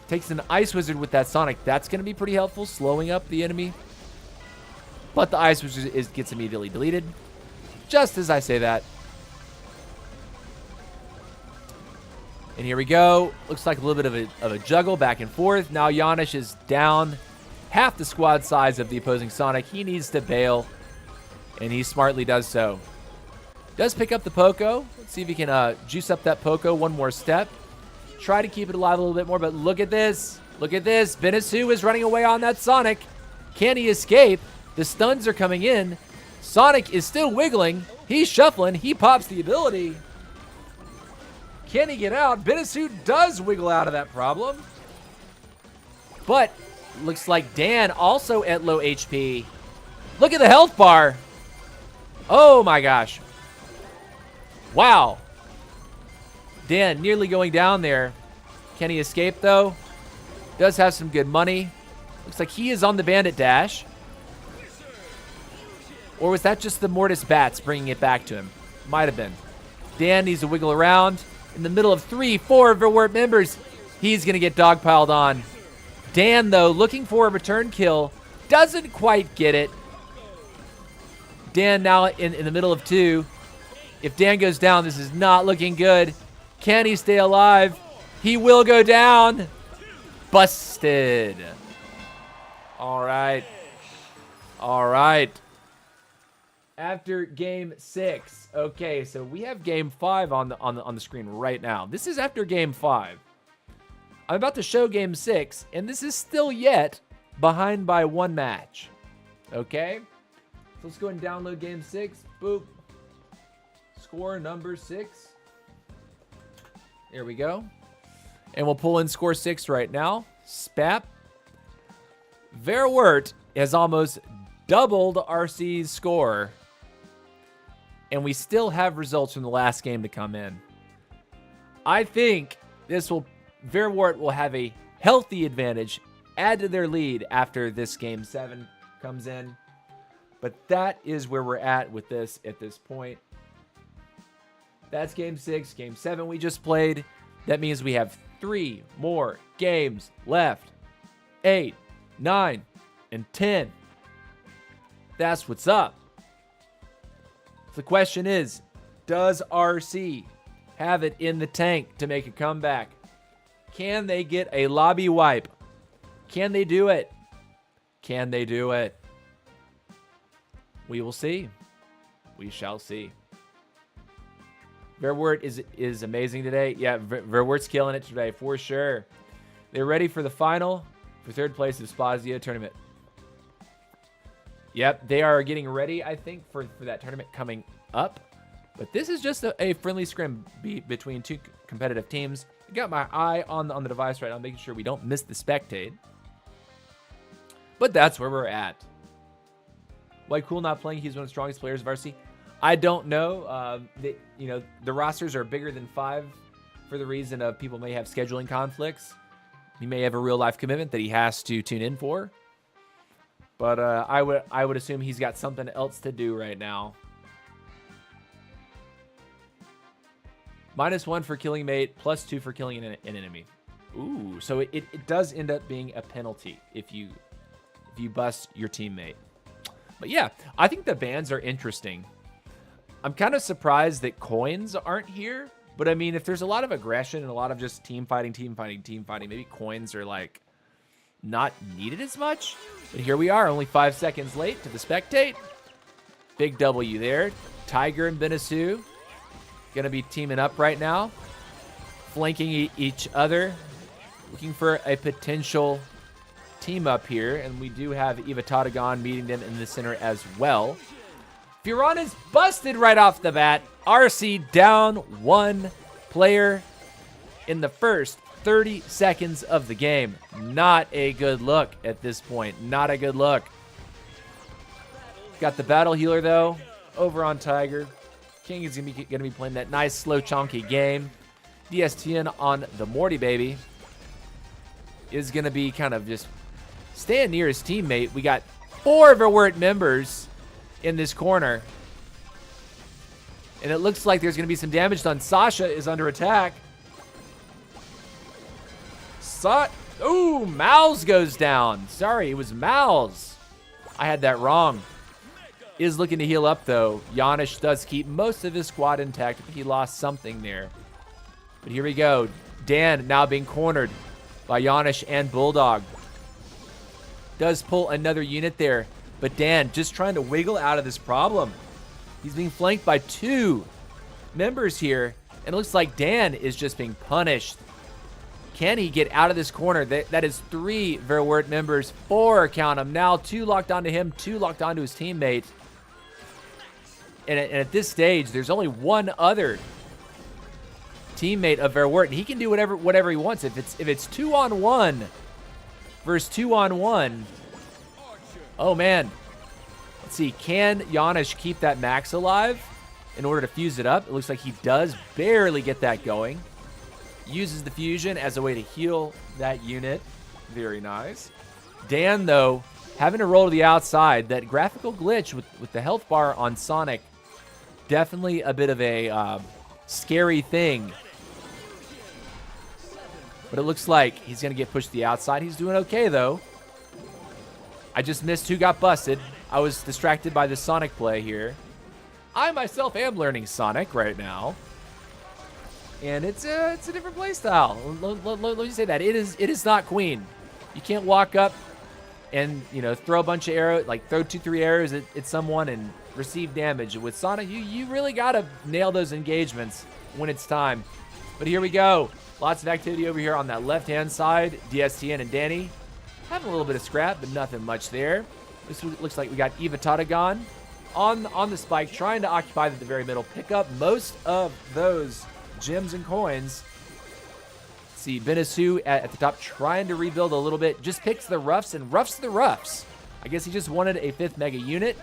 Takes an Ice Wizard with that Sonic. That's going to be pretty helpful, slowing up the enemy. But the Ice Wizard gets immediately deleted. Just as I say that. And here we go. Looks like a little bit of a juggle back and forth. Now Yanish is down half the squad size of the opposing Sonic. He needs to bail, and he smartly does so. Does pick up the Poco. Let's see if he can juice up that Poco one more step. Try to keep it alive a little bit more, but look at this. Look at this. Benisu is running away on that Sonic. Can he escape? The stuns are coming in. Sonic is still wiggling. He's shuffling. He pops the ability. Can he get out? Benisu does wiggle out of that problem. But looks like Dan also at low HP. Look at the health bar. Oh my gosh. Wow. Dan nearly going down there. Can he escape though? Does have some good money. Looks like he is on the bandit dash. Or was that just the Mortis bats bringing it back to him? Might have been. Dan needs to wiggle around. In the middle of 3-4 Verwirrt members. He's going to get dogpiled on. Dan, though, looking for a return kill. Doesn't quite get it. Dan now in the middle of 2. If Dan goes down, this is not looking good. Can he stay alive? He will go down. Busted. All right. All right. After game 6. Okay, so we have game 5 on the screen right now. This is after game 5. I'm about to show game 6, and this is still yet behind by 1 match. Okay? So let's go and download game 6. Boop. Score number 6. There we go. And we'll pull in score 6 right now. Spap. Verwirrt has almost doubled RC's score. And we still have results from the last game to come in. I think Verwirrt will have a healthy advantage, add to their lead after this game 7 comes in. But that is where we're at with this at this point. That's game 6. Game 7 we just played. That means we have 3 more games left. 8, 9, and 10. That's what's up. The question is, does RC have it in the tank to make a comeback? Can they get a lobby wipe? Can they do it? Can they do it? We will see. We shall see. Verwirrt is amazing today. Yeah, Verwirt's killing it today for sure. They're ready for the final for 3rd place of Spazio tournament. Yep, they are getting ready, I think, for that tournament coming up. But this is just a friendly scrim between 2 competitive teams. I got my eye on the device right now, making sure we don't miss the spectate. But that's where we're at. Why Cool not playing? He's one of the strongest players of RC. I don't know. The rosters are bigger than 5 for the reason of people may have scheduling conflicts. He may have a real life commitment that he has to tune in for. But I would assume he's got something else to do right now. -1 for killing mate, +2 for killing an enemy. Ooh, so it does end up being a penalty if you bust your teammate. But yeah, I think the bans are interesting. I'm kind of surprised that coins aren't here. But I mean, if there's a lot of aggression and a lot of just team fighting, maybe coins are like not needed as much. But here we are, only 5 seconds late to the spectate. Big W there. Tiger and Benisu gonna be teaming up right now, flanking each other, looking for a potential team up here. And we do have Eva Tatagon meeting them in the center as well. Furon is busted right off the bat. RC down 1 player in the first 30 seconds of the game. Not a good look at this point. Not a good look. Got the battle healer, though, over on Tiger. King is going to be playing that nice, slow, chunky game. DSTN on the Morty baby is going to be kind of just staying near his teammate. We got 4 Verwirrt members in this corner. And it looks like there's going to be some damage done. Sasha is under attack. Ooh, Mouse goes down. Sorry, it was Mouse. I had that wrong. Is looking to heal up, though. Janish does keep most of his squad intact. I think he lost something there. But here we go. Dan now being cornered by Janish and Bulldog. Does pull another unit there. But Dan just trying to wiggle out of this problem. He's being flanked by 2 members here. And it looks like Dan is just being punished. Can he get out of this corner? That is 3 Verwirrt members. 4, count them now. 2 locked onto him. 2 locked onto his teammate. And at this stage, there's only 1 other teammate of Verwirrt. And he can do whatever he wants. If it's 2-on-1 versus 2-on-1. Oh, man. Let's see. Can Janish keep that max alive in order to fuse it up? It looks like he does barely get that going. Uses the fusion as a way to heal that unit. Very nice. Dan, though, having to roll to the outside. That graphical glitch with the health bar on Sonic, definitely a bit of a scary thing. But it looks like he's going to get pushed to the outside. He's doing okay, though. I just missed who got busted. I was distracted by the Sonic play here. I myself am learning Sonic right now. And it's a different play style. Let me say that. It is not Queen. You can't walk up and, you know, throw a bunch of arrows, like throw 2-3 arrows at someone and receive damage. With Sonic, you really got to nail those engagements when it's time. But here we go. Lots of activity over here on that left-hand side. DSTN and Danny having a little bit of scrap, but nothing much there. This looks like we got Eva on the spike, trying to occupy the very middle, pick up most of those gems and coins. See, Benisu at the top trying to rebuild a little bit. Just picks the roughs and roughs the roughs. I guess he just wanted a 5th mega unit.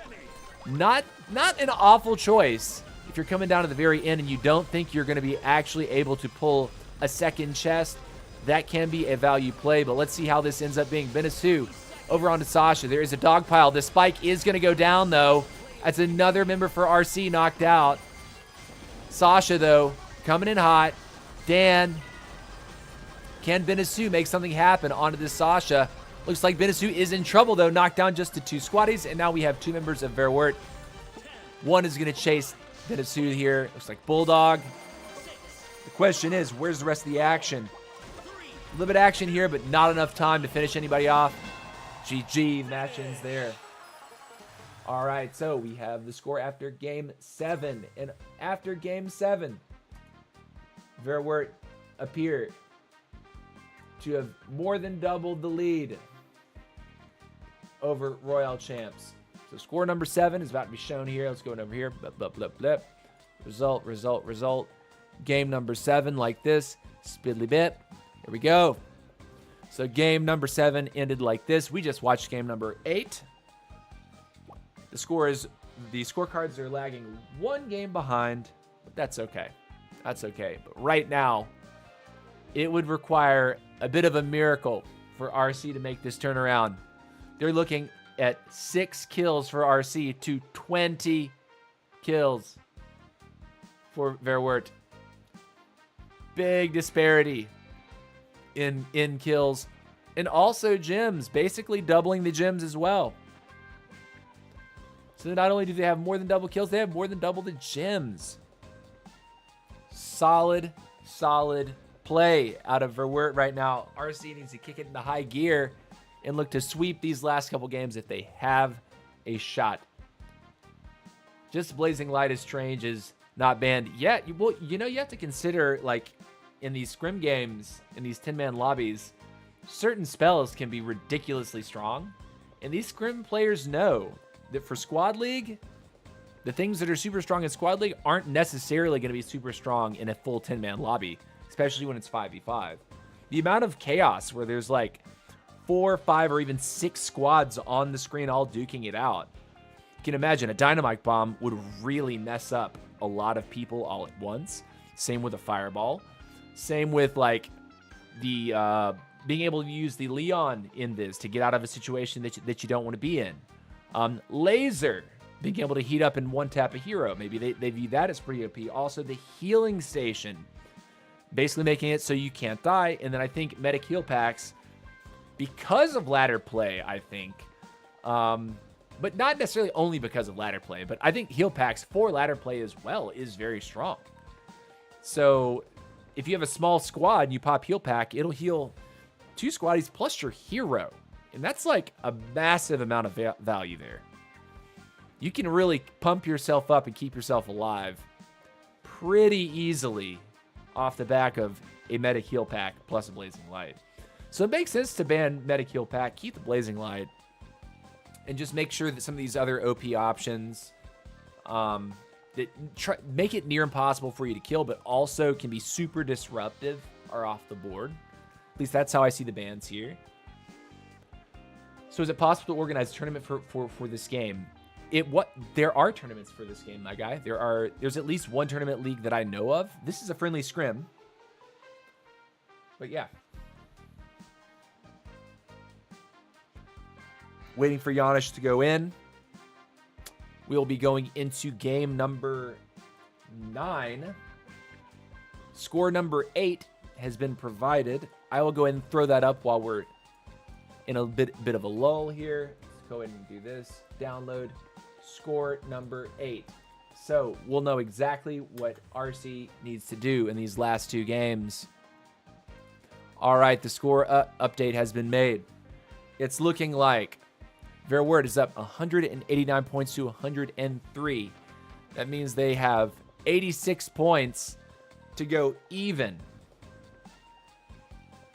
Not an awful choice if you're coming down to the very end and you don't think you're going to be actually able to pull a second chest. That can be a value play, but let's see how this ends up being. Benisu over onto Sasha. There is a dog pile. The spike is going to go down, though. That's another member for RC knocked out. Sasha, though, coming in hot. Dan. Can Benisu make something happen onto this Sasha? Looks like Benisu is in trouble, though. Knocked down just to 2 squaddies, and now we have 2 members of Verwirrt. One is going to chase Benisu here. Looks like Bulldog. The question is, where's the rest of the action? A little bit of action here, but not enough time to finish anybody off. GG, match ends there. All right, so we have the score after Game 7. And after Game 7, Verwirrt appear to have more than doubled the lead over Royal Champs. So score number 7 is about to be shown here. Let's go over here. Blip, blip, blip, blip. Result. Game number 7 like this. Spiddly bit. Here we go. So game number 7 ended like this. We just watched game number 8. The scorecards are lagging 1 game behind, but that's okay. That's okay. But right now, it would require a bit of a miracle for RC to make this turnaround. They're looking at 6 kills for RC to 20 kills for Verwirrt. Big disparity in kills, and also gems, basically doubling the gems as well. So not only do they have more than double kills, they have more than double the gems. Solid play out of Verwirrt right now. RC needs to kick it into high gear and look to sweep these last couple games if they have a shot. Just Blazing Light is strange is not banned yet. You know, you have to consider, like, in these scrim games, in these 10-man lobbies, certain spells can be ridiculously strong. And these scrim players know that for Squad League, the things that are super strong in Squad League aren't necessarily going to be super strong in a full 10-man lobby, especially when it's 5v5. The amount of chaos where there's like 4, 5, or even 6 squads on the screen all duking it out. You can imagine a dynamite bomb would really mess up a lot of people all at once. Same with a fireball. Same with like the being able to use the Leon invis to get out of a situation that you don't want to be in. Laser, being able to heat up and one-tap a hero. Maybe they view that as pretty OP. Also, the healing station, basically making it so you can't die. And then I think medic heal packs, because of ladder play, I think, but not necessarily only because of ladder play, but I think heal packs for ladder play as well is very strong. So if you have a small squad and you pop heal pack, it'll heal 2 squaddies plus your hero. And that's like a massive amount of value there. You can really pump yourself up and keep yourself alive pretty easily off the back of a medic heal pack plus a Blazing Light. So it makes sense to ban medic heal pack, keep the Blazing Light, and just make sure that some of these other OP options that make it near impossible for you to kill, but also can be super disruptive are off the board. At least that's how I see the bans here. So is it possible to organize a tournament for this game? There are tournaments for this game, my guy. There's at least one tournament league that I know of. This is a friendly scrim. But yeah. Waiting for Giannis to go in. We'll be going into game number 9. Score number 8 has been provided. I will go ahead and throw that up while we're in a bit of a lull here. Let's go ahead and do this. Download score number 8. So we'll know exactly what RC needs to do in these last 2 games. All right, the score update has been made. It's looking like Verwirrt is up 189 points to 103. That means they have 86 points to go even.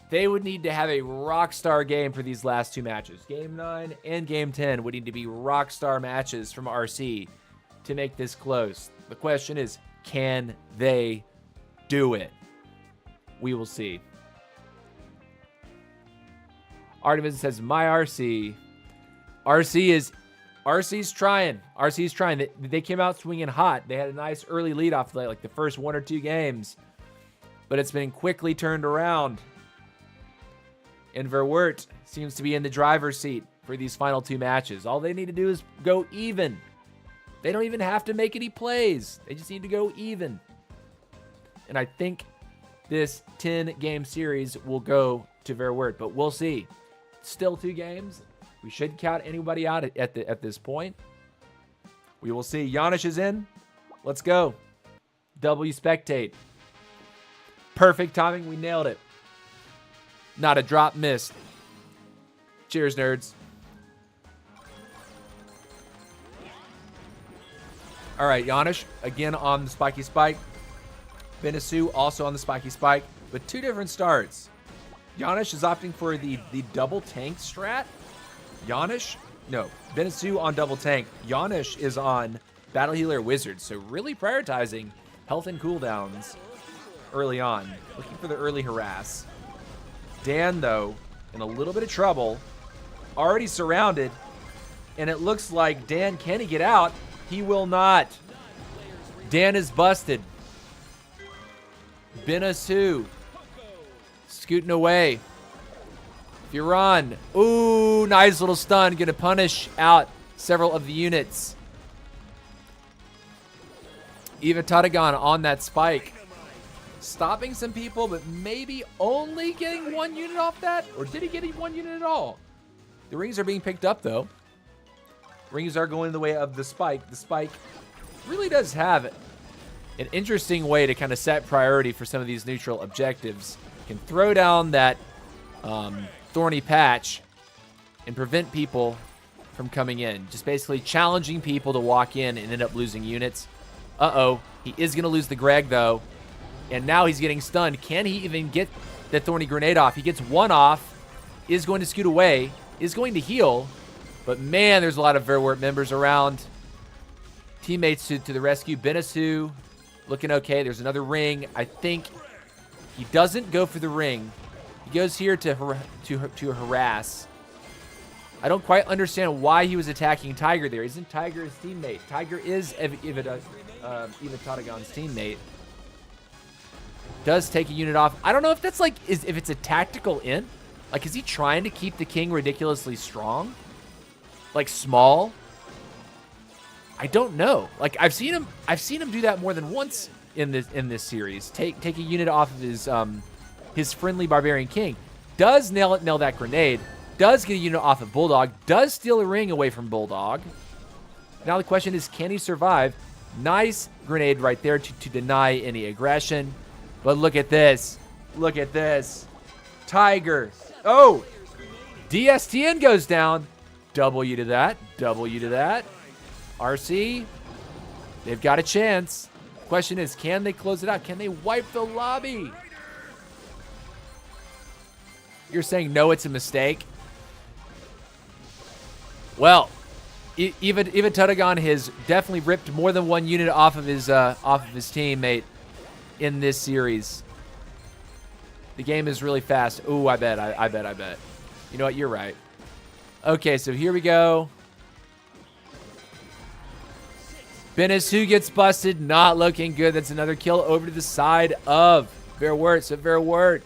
They would need to have a rock star game for these last 2 matches. Game 9 and Game 10 would need to be rock star matches from RC to make this close. The question is, can they do it? We will see. Artemis says, my RC. RC's trying. RC's trying. They came out swinging hot. They had a nice early lead off like the first 1 or 2 games. But it's been quickly turned around. And Verwirrt seems to be in the driver's seat for these final 2 matches. All they need to do is go even. They don't even have to make any plays. They just need to go even. And I think this 10-game series will go to Verwirrt, but we'll see. Still 2 games. We shouldn't count anybody out at this point. We will see. Giannis is in. Let's go. W spectate. Perfect timing. We nailed it. Not a drop missed. Cheers, nerds. All right, Giannis again on the spiky spike. Benisu also on the spiky spike, but 2 different starts. Giannis is opting for the double tank strat. Benisu on double tank. Giannis is on battle healer wizard, so really prioritizing health and cooldowns early on, looking for the early harass. Dan, though, in a little bit of trouble, already surrounded, and it looks like Dan, can he get out? He will not. Dan is busted. Benisu scooting away. Furon. Ooh, nice little stun. Gonna punish out several of the units. irritated on that spike. Stopping some people, but maybe only getting 1 unit off that? Or did he get 1 unit at all? The rings are being picked up, though. Rings are going the way of the spike. The spike really does have an interesting way to kind of set priority for some of these neutral objectives. Can throw down that thorny patch and prevent people from coming in. Just basically challenging people to walk in and end up losing units. Uh-oh. He is going to lose the Greg, though. And now he's getting stunned. Can he even get the thorny grenade off? He gets 1 off. Is going to scoot away. Is going to heal. But, man, there's a lot of Verwirrt members around. Teammates to the rescue. Benisu looking okay. There's another ring. I think he doesn't go for the ring. He goes here to harass. I don't quite understand why he was attacking Tiger there. Isn't Tiger his teammate? Tiger is Ivatagon's teammate. Does take a unit off. I don't know if that's like, if it's a tactical in. Like, is he trying to keep the king ridiculously strong? Like, small? I don't know. Like, I've seen him do that more than once in this series. Take a unit off of his friendly barbarian king. Does nail that grenade. Does get a unit off of Bulldog. Does steal a ring away from Bulldog. Now the question is, can he survive? Nice grenade right there to deny any aggression. But look at this. Look at this. Tiger. Oh! DSTN goes down. W to that. W to that. RC. They've got a chance. Question is, can they close it out? Can they wipe the lobby? You're saying no, it's a mistake? Well, irritated has definitely ripped more than 1 unit off of his teammate in this series. The game is really fast. Ooh, I bet. You know what? You're right. Okay, so here we go. Benisu gets busted. Not looking good. That's another kill over to the side of Verwirrt. So Verwirrt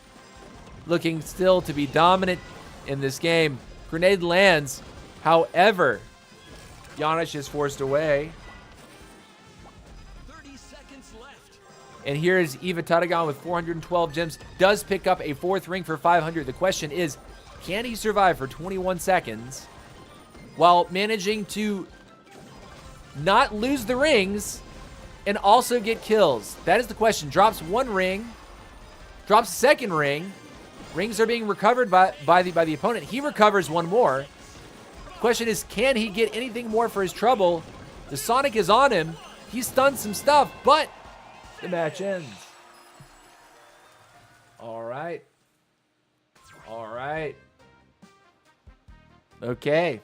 looking still to be dominant in this game. Grenade lands. However, Giannis is forced away. 30 seconds left. And here is Eva Tatagon with 412 gems. Does pick up a 4th ring for 500. The question is, can he survive for 21 seconds while managing to not lose the rings and also get kills? That is the question. Drops 1 ring, drops 2nd ring. Rings are being recovered by the opponent. He recovers 1 more. The question is, can he get anything more for his trouble? The Sonic is on him. He's done some stuff, but the match ends. All right. All right. Okay.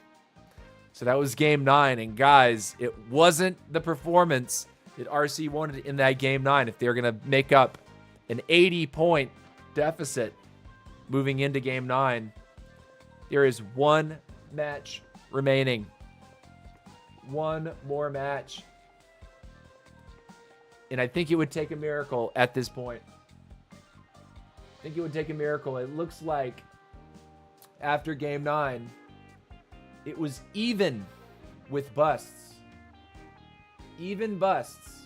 So that was game 9. And guys, it wasn't the performance that RC wanted in that game 9 if they're going to make up an 80-point deficit moving into game 9. There is 1 match remaining. 1 more match. And I think it would take a miracle at this point. I think it would take a miracle. It looks like after game 9, it was even with busts. Even busts.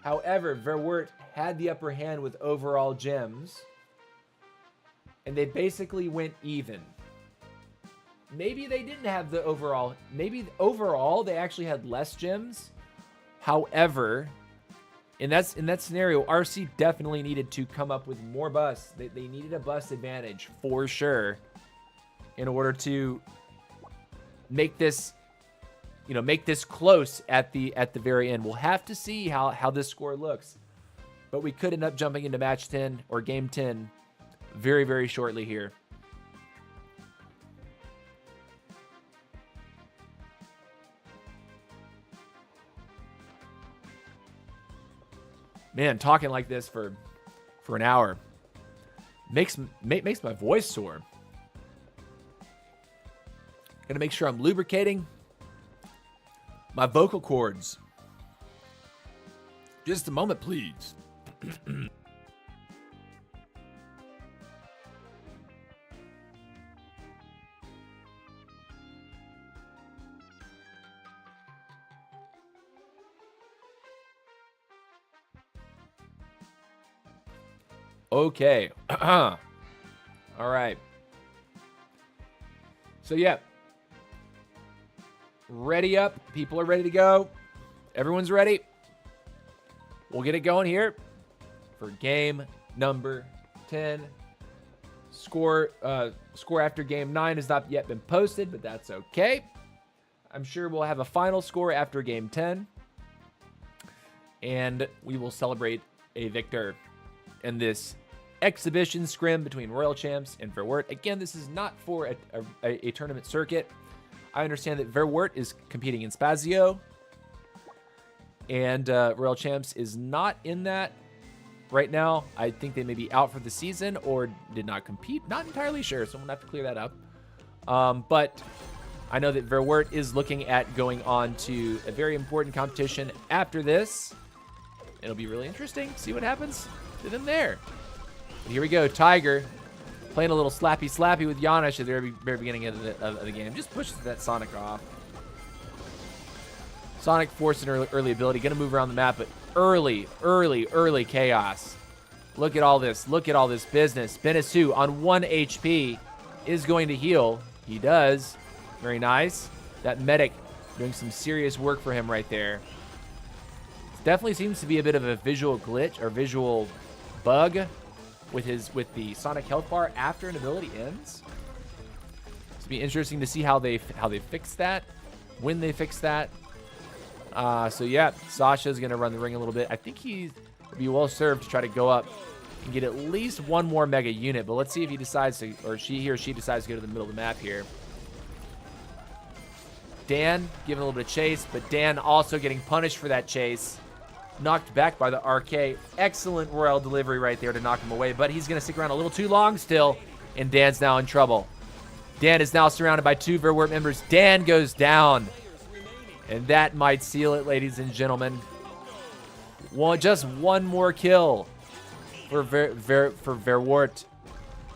However, Verwirrt had the upper hand with overall gems. And they basically went even. Maybe they didn't have the overall. Maybe overall they actually had less gems. However, in that scenario, RC definitely needed to come up with more busts. They needed a bust advantage for sure in order to make this, make this close at the very end. We'll have to see how this score looks. But we could end up jumping into match 10 or game 10 very, very shortly here. Man, talking like this for an hour makes my voice sore. Gotta make sure I'm lubricating my vocal cords. Just a moment, please. Okay. All right. So, yeah. Ready up. People are ready to go. Everyone's ready. We'll get it going here for game number 10. Score after game 9 has not yet been posted, but that's okay. I'm sure we'll have a final score after game 10. And we will celebrate a victor in this exhibition scrim between Royal Champs and Verwirrt. Again, this is not for a tournament circuit. I understand that Verwirrt is competing in Spazio, and Royal Champs is not in that right now. I think they may be out for the season or did not compete. Not entirely sure, so I'm gonna have to clear that up. But I know that Verwirrt is looking at going on to a very important competition after this. It'll be really interesting. See what happens to them there. But here we go. Tiger playing a little slappy with Giannis at the very beginning of the game. Just pushes that Sonic off. Sonic forced an early ability. Going to move around the map, but early chaos. Look at all this. Look at all this business. Benisu on 1 HP is going to heal. He does. Very nice. That medic doing some serious work for him right there. Definitely seems to be a bit of a visual glitch or visual bug with the Sonic health bar after an ability ends. It'll be interesting to see how they fix that, when they fix that. So yeah, Sasha's gonna run the ring a little bit. I think he would be well served to try to go up and get at least 1 more mega unit. But let's see if he decides to, or he decides to go to the middle of the map here. Dan giving a little bit of chase, but Dan also getting punished for that chase. Knocked back by the RK. Excellent royal delivery right there to knock him away, but he's going to stick around a little too long still, and Dan's now in trouble. Dan is now surrounded by 2 Verwirrt members. Dan goes down, and that might seal it, ladies and gentlemen. Just 1 more kill for Verwirrt.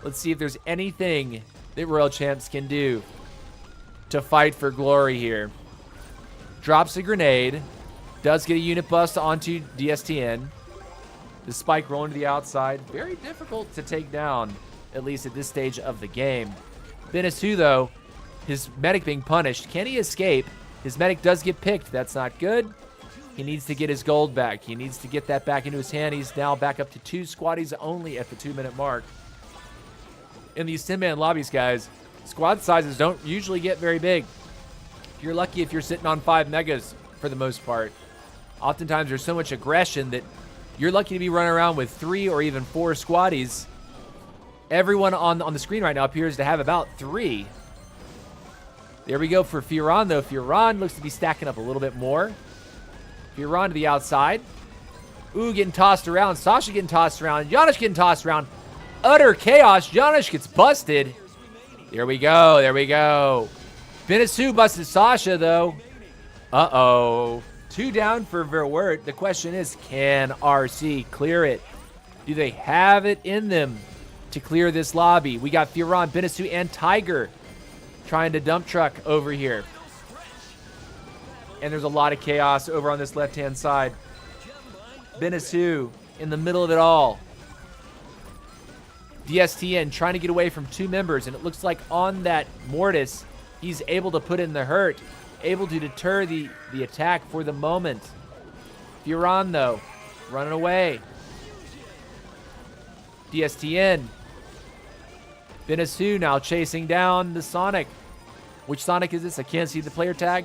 Let's see if there's anything that Royal Champs can do to fight for glory here. Drops a grenade. Does get a unit bust onto DSTN. The spike rolling to the outside. Very difficult to take down, at least at this stage of the game. Benisu, though, his medic being punished. Can he escape? His medic does get picked. That's not good. He needs to get his gold back. He needs to get that back into his hand. He's now back up to 2 squaddies only at the 2-minute mark. In these 10-man lobbies, guys, squad sizes don't usually get very big. You're lucky if you're sitting on 5 megas for the most part. Oftentimes, there's so much aggression that you're lucky to be running around with 3 or even 4 squaddies. Everyone on the screen right now appears to have about 3. There we go for Firan, though. Firan looks to be stacking up a little bit more. Firan to the outside. Ooh, getting tossed around. Sasha getting tossed around. Janish getting tossed around. Utter chaos. Janish gets busted. There we go. There we go. Benisu busted Sasha, though. Uh-oh. 2 down for Verwirrt. The question is, can RC clear it? Do they have it in them to clear this lobby? We got Firan, Benisu, and Tiger trying to dump truck over here. And there's a lot of chaos over on this left-hand side. Benisu in the middle of it all. DSTN trying to get away from 2 members, and it looks like on that Mortis, he's able to put in the hurt, able to deter the attack for the moment. Firan, though, running away. DSTN. Benisu now chasing down the Sonic. Which Sonic is this? I can't see the player tag.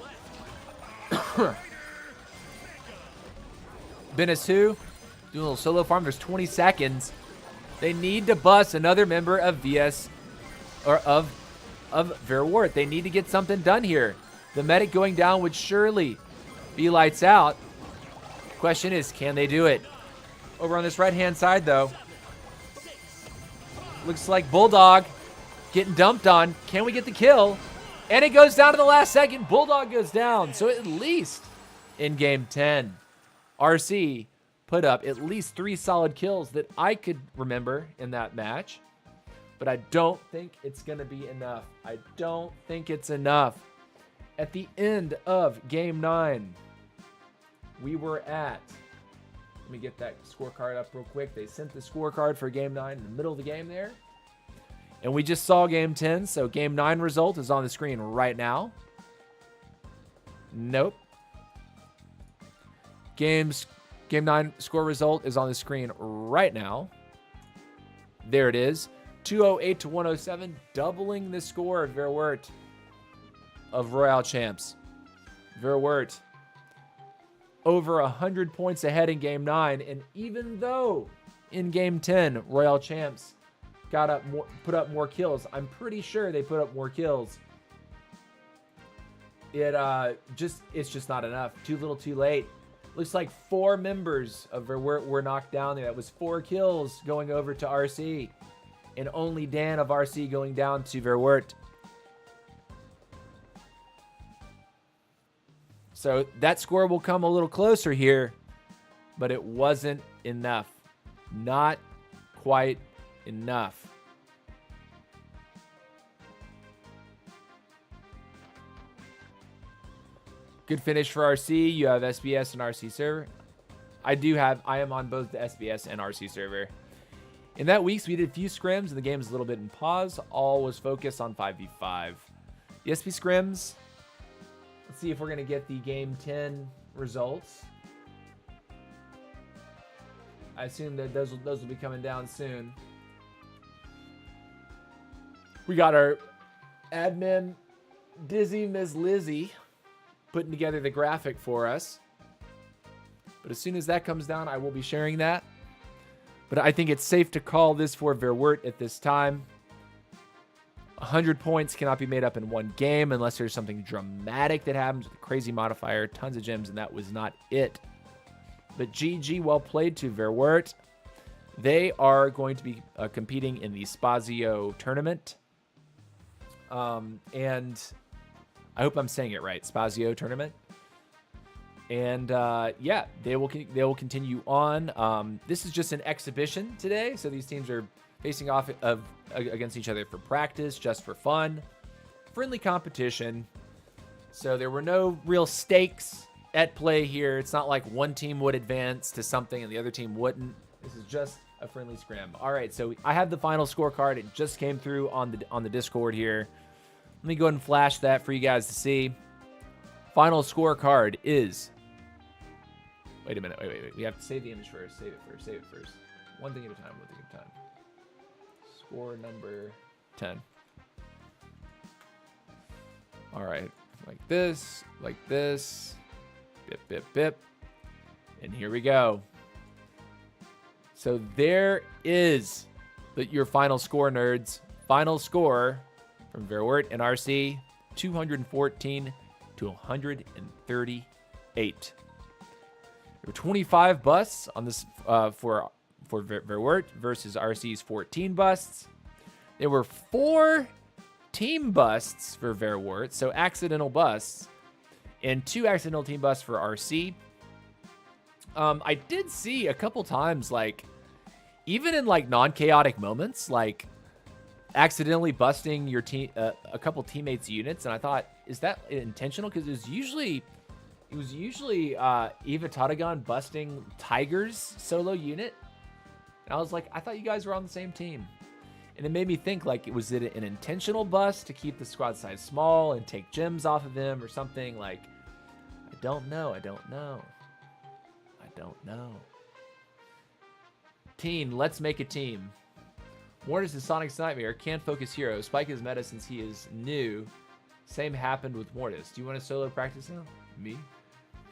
Benisu doing a little solo farm. There's 20 seconds. They need to bust another member of VS or of Verwirrt. They need to get something done here. The medic going down would surely be lights out. Question is, can they do it? Over on this right-hand side, though, looks like Bulldog getting dumped on. Can we get the kill? And it goes down to the last second. Bulldog goes down. So at least in game 10, RC put up at least 3 solid kills that I could remember in that match. But I don't think it's going to be enough. I don't think it's enough. At the end of game 9, we were at, let me get that scorecard up real quick. They sent the scorecard for game 9 in the middle of the game there. And we just saw game 10, so game 9 result is on the screen right now. Nope. Game 9 score result is on the screen right now. There it is. 208 to 107, doubling the score of Verwirrt of Royale Champs. Verwirrt over 100 points ahead in game 9, and even though in game 10 Royale Champs put up more kills, I'm pretty sure they put up more kills. It's just not enough. Too little, too late. Looks like 4 members of Verwirrt were knocked down there. That was 4 kills going over to RC. And only Dan of RC going down to Verwirrt. So that score will come a little closer here, but it wasn't enough. Not quite enough. Good finish for RC. You have SBS and RC server. I am on both the SBS and RC server. In that week, we did a few scrims, and the game was a little bit in pause. All was focused on 5v5. The SP scrims, let's see if we're going to get the game 10 results. I assume that those will be coming down soon. We got our admin, Dizzy Ms. Lizzie, putting together the graphic for us. But as soon as that comes down, I will be sharing that. But I think it's safe to call this for Verwirrt at this time. 100 points cannot be made up in one game unless there's something dramatic that happens with a crazy modifier, tons of gems, and that was not it. But GG, well played to Verwirrt. They are going to be competing in the Spazio tournament. And I hope I'm saying it right, Spazio tournament. And yeah, they will continue on. This is just an exhibition today, so these teams are facing off against each other for practice, just for fun, friendly competition. So there were no real stakes at play here. It's not like one team would advance to something and the other team wouldn't. This is just a friendly scrim. All right, so I have the final scorecard. It just came through on the Discord here. Let me go ahead and flash that for you guys to see. Final scorecard is... Wait a minute. Wait. We have to save the image first. Save it first. One thing at a time. Score number 10. All right. Like this. Bip, bip, bip. And here we go. So there is your final score, nerds. Final score from Verwirrt and RC, 214 to 138. There were 25 busts on this for Verwirrt versus RC's 14 busts. There were 4 team busts for Verwirrt, so accidental busts, and 2 accidental team busts for RC. I did see a couple times, like, even in like non-chaotic moments, like accidentally busting your team, a couple teammates' units, and I thought, is that intentional? Because it was usually Eva Tatagon busting Tiger's solo unit, and I was like, I thought you guys were on the same team, and it made me think, like, was it an intentional bust to keep the squad size small and take gems off of him or something? Like, I don't know. Teen, let's make a team. Mortis is Sonic's nightmare. Can't focus hero. Spike is meta since he is new. Same happened with Mortis. Do you want to solo practice now? Me?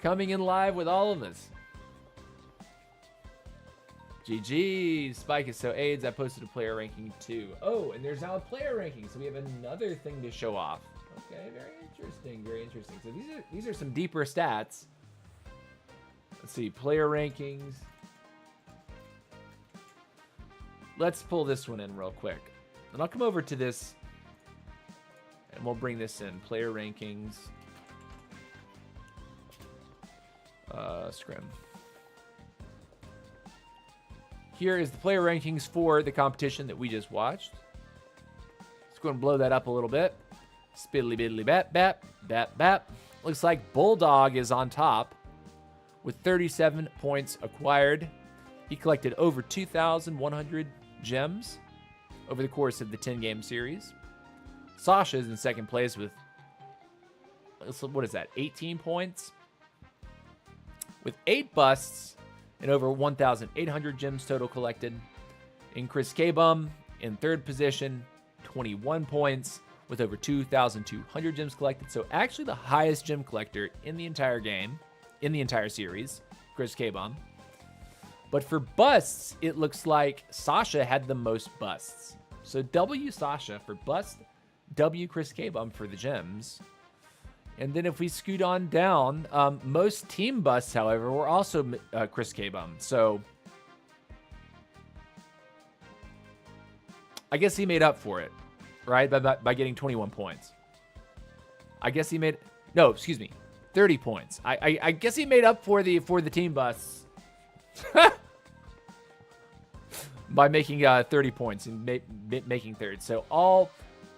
Coming in live with all of us. GG. Spike is so AIDS. I posted a player ranking too. Oh, and there's now a player ranking, so we have another thing to show off. Okay, very interesting. So these are some deeper stats. Let's see, player rankings. Let's pull this one in real quick. And I'll come over to this and we'll bring this in. Player rankings. Scrim. Here is the player rankings for the competition that we just watched. Let's go and blow that up a little bit. Spiddly biddly bap bap bap bap. Looks like Bulldog is on top with 37 points acquired. He collected over 2,100 gems over the course of the 10-game series. Sasha is in second place with, what is that, 18 points? With 8 busts and over 1,800 gems total collected. And Chris K-Bum in third position, 21 points with over 2,200 gems collected. So actually the highest gem collector in the entire game, in the entire series, Chris K-Bum. But for busts, it looks like Sasha had the most busts. So W Sasha for bust, W Chris K-Bum for the gems. And then if we scoot on down, most team busts, however, were also Chris K-Bum. So I guess he made up for it, right? By getting 21 points. I guess he made, no, excuse me, 30 points. I guess he made up for the team busts by making 30 points and making third. So all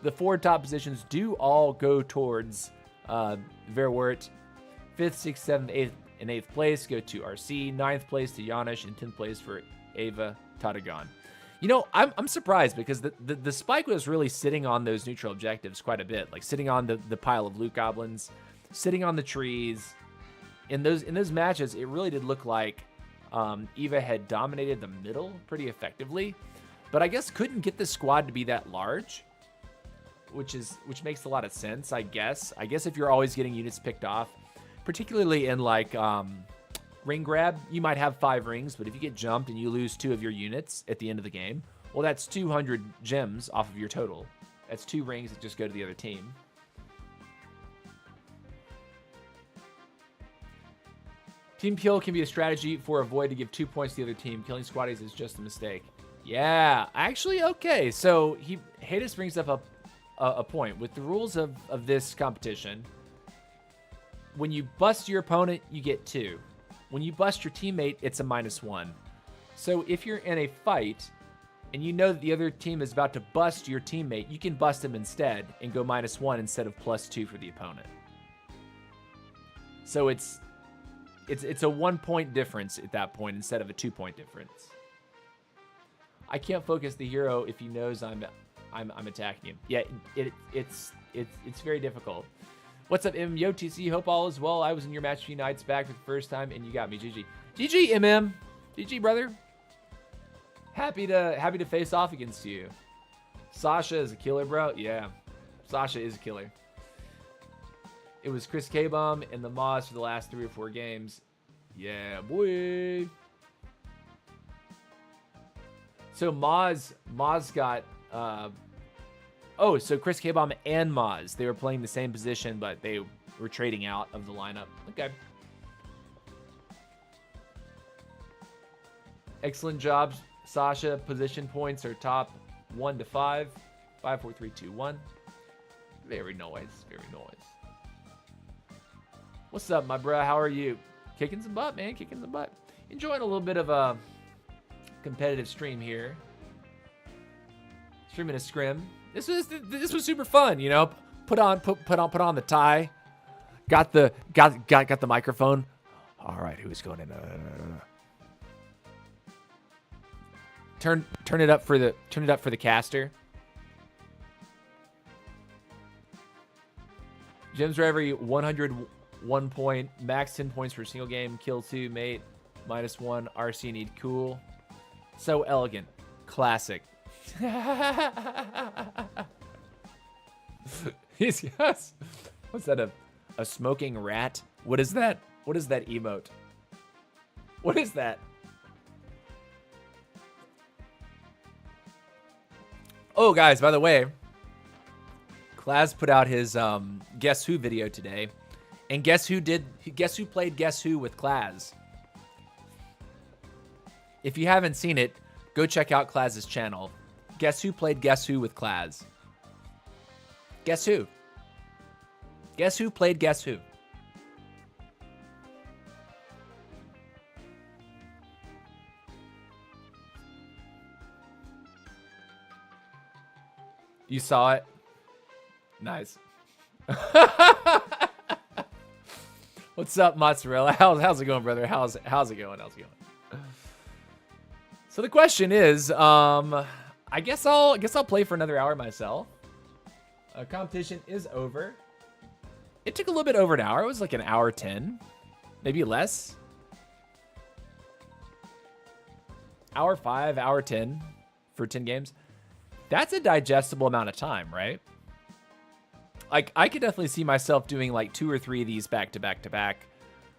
the 4 top positions do all go towards Verwirrt. 5th, 6th, 7th, 8th, and 8th place go to RC. 9th place to Janish, and 10th place for Eva Tatagon. You know, I'm surprised because the spike was really sitting on those neutral objectives quite a bit, like sitting on the pile of loot goblins, sitting on the trees. In those matches, it really did look like Eva had dominated the middle pretty effectively, but I guess couldn't get the squad to be that large, which makes a lot of sense, I guess. I guess if you're always getting units picked off, particularly in like ring grab, you might have 5 rings, but if you get jumped and you lose 2 of your units at the end of the game, well, that's 200 gems off of your total. That's 2 rings that just go to the other team. Team kill can be a strategy for a void to give 2 points to the other team. Killing squaddies is just a mistake. Yeah, actually, okay. So Hades brings up a point. With the rules of this competition, when you bust your opponent, you get 2. When you bust your teammate, it's a -1. So if you're in a fight and you know that the other team is about to bust your teammate, you can bust him instead and go -1 instead of +2 for the opponent. So it's a 1 point difference at that point instead of a 2 point difference. I can't focus the hero if he knows I'm attacking him. Yeah, it's very difficult. What's up, MMYOTC? Hope all is well. I was in your match a few nights back for the first time, and you got me. GG. GG, MM. GG, brother. Happy to face off against you. Sasha is a killer, bro. Yeah, Sasha is a killer. It was Chris K-Bomb and the Moz for the last 3 or 4 games. Yeah, boy. So Moz got so Chris K-Bomb and Moz, they were playing the same position, but they were trading out of the lineup. Okay. Excellent job, Sasha. Position points are top 1 to 5. 5, 4, 3, 2, 1. Very nice. Very nice. What's up, my bro? How are you? Kicking some butt, man. Kicking some butt. Enjoying a little bit of a competitive stream here. Streaming a scrim. This was super fun, you know. Put on the tie. Got the microphone. All right, who's going in? Turn it up for the caster. Gems for every 101 point, max 10 points per single game, kill 2, mate, -1, RC need cool. So elegant. Classic. Yes. What's that, a smoking rat? What is that? What is that emote? What is that? Oh, guys, by the way, Klaz put out his Guess Who video today. And guess who played Guess Who with Klaz? If you haven't seen it, go check out Klaz's channel. Guess who played Guess Who with Klaz? Guess who? Guess who played Guess Who? You saw it? Nice. What's up, mozzarella? How's it going, brother? How's it going? So the question is, I guess I'll play for another hour myself. Competition is over. It took a little bit over an hour. It was like an hour 10, maybe less. Hour 5, hour 10 for 10 games. That's a digestible amount of time, right? Like, I could definitely see myself doing like 2 or 3 of these back to back to back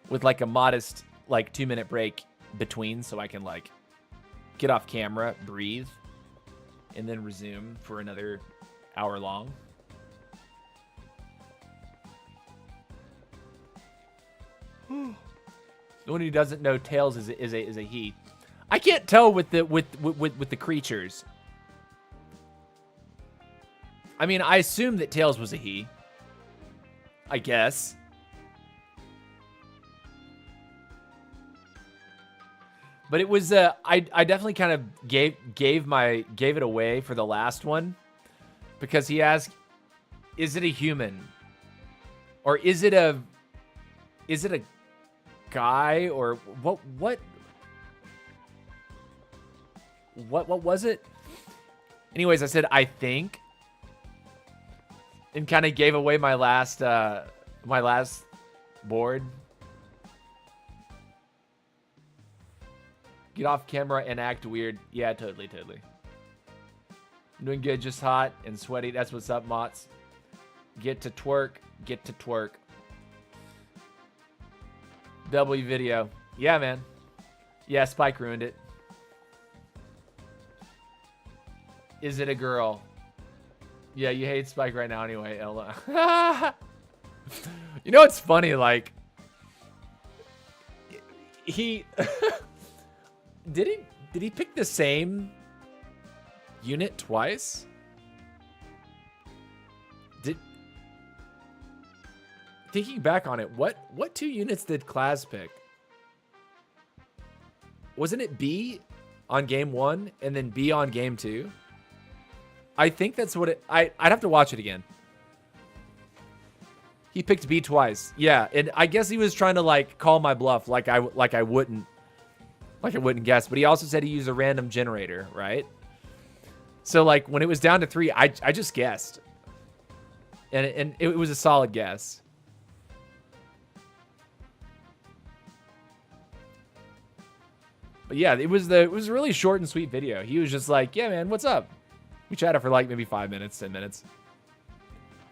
with like a modest like 2-minute break between, so I can like get off camera, breathe, and then resume for another hour long. The one who doesn't know Tails is a he. I can't tell with the creatures. I mean, I assume that Tails was a he. I guess. But it was I definitely kind of gave it away for the last one, because he asked, is it a human? Or is it a guy, or what was it? Anyways, I said I think, and kind of gave away my last board. Get off camera and act weird. Yeah, totally. I'm doing good, just hot and sweaty. That's what's up, Mots. Get to twerk. W video. Yeah, man. Yeah, Spike ruined it. Is it a girl? Yeah, you hate Spike right now anyway, Ella. You know what's funny? Like, he... Did he pick the same unit twice? Thinking back on it, what 2 units did Klaz pick? Wasn't it B on game 1 and then B on game 2? I think that's what it... I'd have to watch it again. He picked B twice. Yeah, and I guess he was trying to like call my bluff, like I wouldn't guess. But he also said he used a random generator, right? So like when it was down to 3, I just guessed, and it was a solid guess. But yeah, it was a really short and sweet video. He was just like, "Yeah, man, what's up?" We chatted for like maybe 5 minutes, 10 minutes,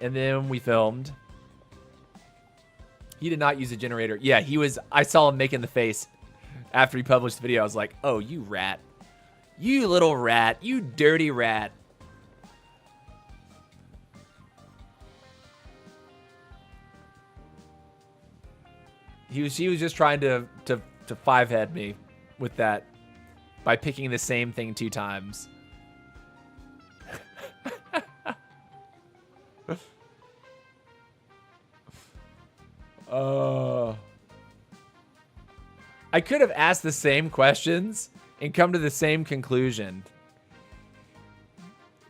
and then we filmed. He did not use a generator. Yeah, he was. I saw him making the face after he published the video. I was like, "Oh, you rat, you little rat, you dirty rat." He was just trying to 5-head me with that by picking the same thing 2 times. I could have asked the same questions and come to the same conclusion.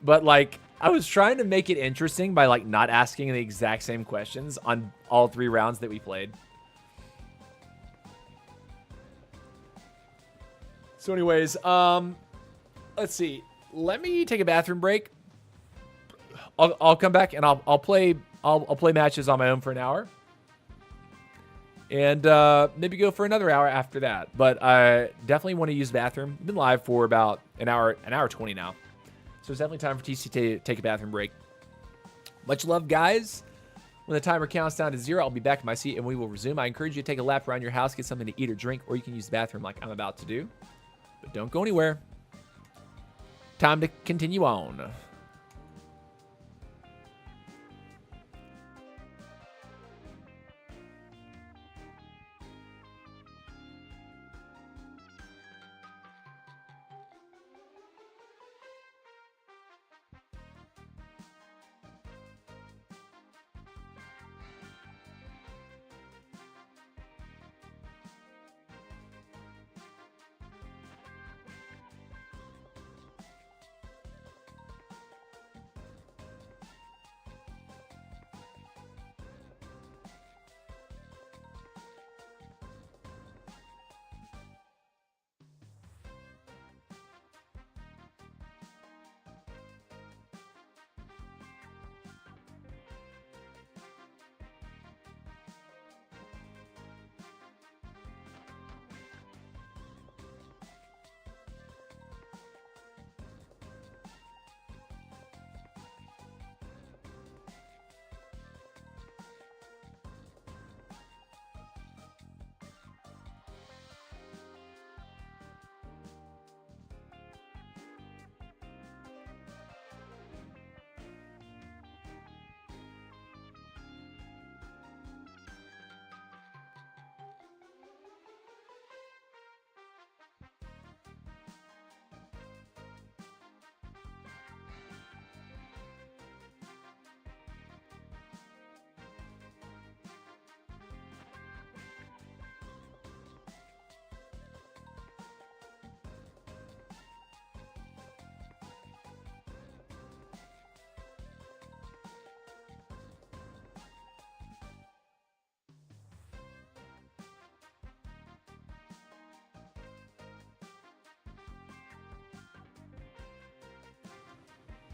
But like I was trying to make it interesting by like not asking the exact same questions on all 3 rounds that we played. So anyways, let's see. Let me take a bathroom break. I'll come back and I'll play matches on my own for an hour. And maybe go for another hour after that. But I definitely want to use the bathroom. I've been live for about an hour 20 now. So it's definitely time for TC to take a bathroom break. Much love, guys. When the timer counts down to 0, I'll be back in my seat and we will resume. I encourage you to take a lap around your house, get something to eat or drink, or you can use the bathroom like I'm about to do. But don't go anywhere. Time to continue on.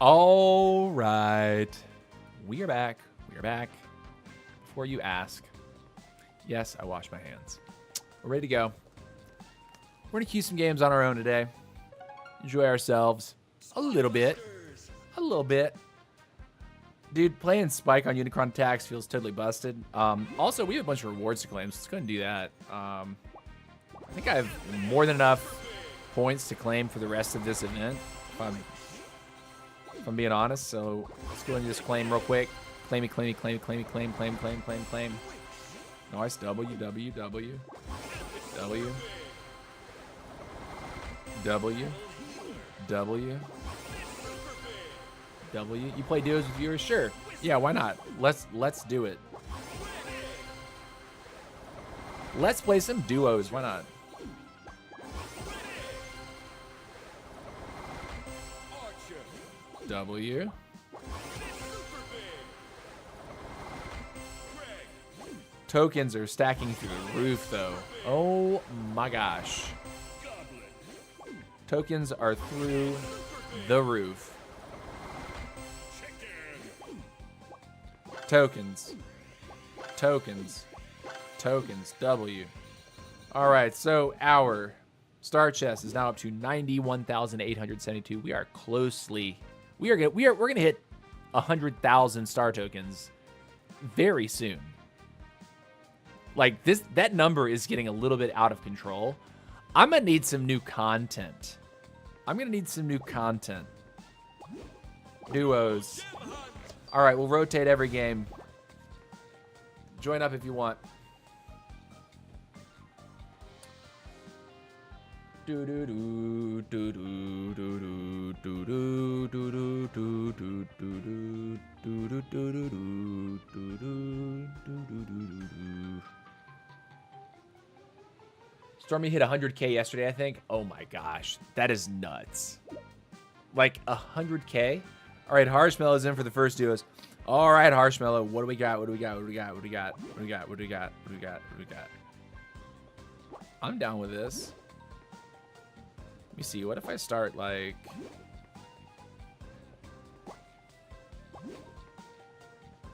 All right. We are back. We are back. Before you ask, yes, I wash my hands. We're ready to go. We're going to queue some games on our own today. Enjoy ourselves a little bit. A little bit. Dude, playing Spike on Unicron attacks feels totally busted. Also, we have a bunch of rewards to claim, so let's go and do that. I think I have more than enough points to claim for the rest of this event, if I'm being honest. So let's go and just claim real quick. Claim it, claim it, claim it, claim it, claim, claim, claim, claim, claim. Nice. W, W, W, W, W, W, W. You play duos with viewers? Sure. Yeah, why not? Let's do it. Let's play some duos. Why not? W. Tokens are stacking through the roof, though. Oh my gosh. Tokens are through the roof. Tokens. Tokens. Tokens. W. All right, so our star chest is now up to 91,872. We are closely. We're gonna hit 100,000 star tokens very soon. Like that number is getting a little bit out of control. I'm gonna need some new content. Duos. All right, we'll rotate every game. Join up if you want. Do do do do do do do do do do do do do do do do. Stormy hit 100K yesterday, I think. Oh my gosh, that is nuts. Like 100K. All right, Harshmellow is in for the first duos. All right, Harshmellow, what do we got? What do we got? What do we got? What do we got? What do we got? What do we got? What do we got? What do we got? I'm down with this. Let me see. What if I start like...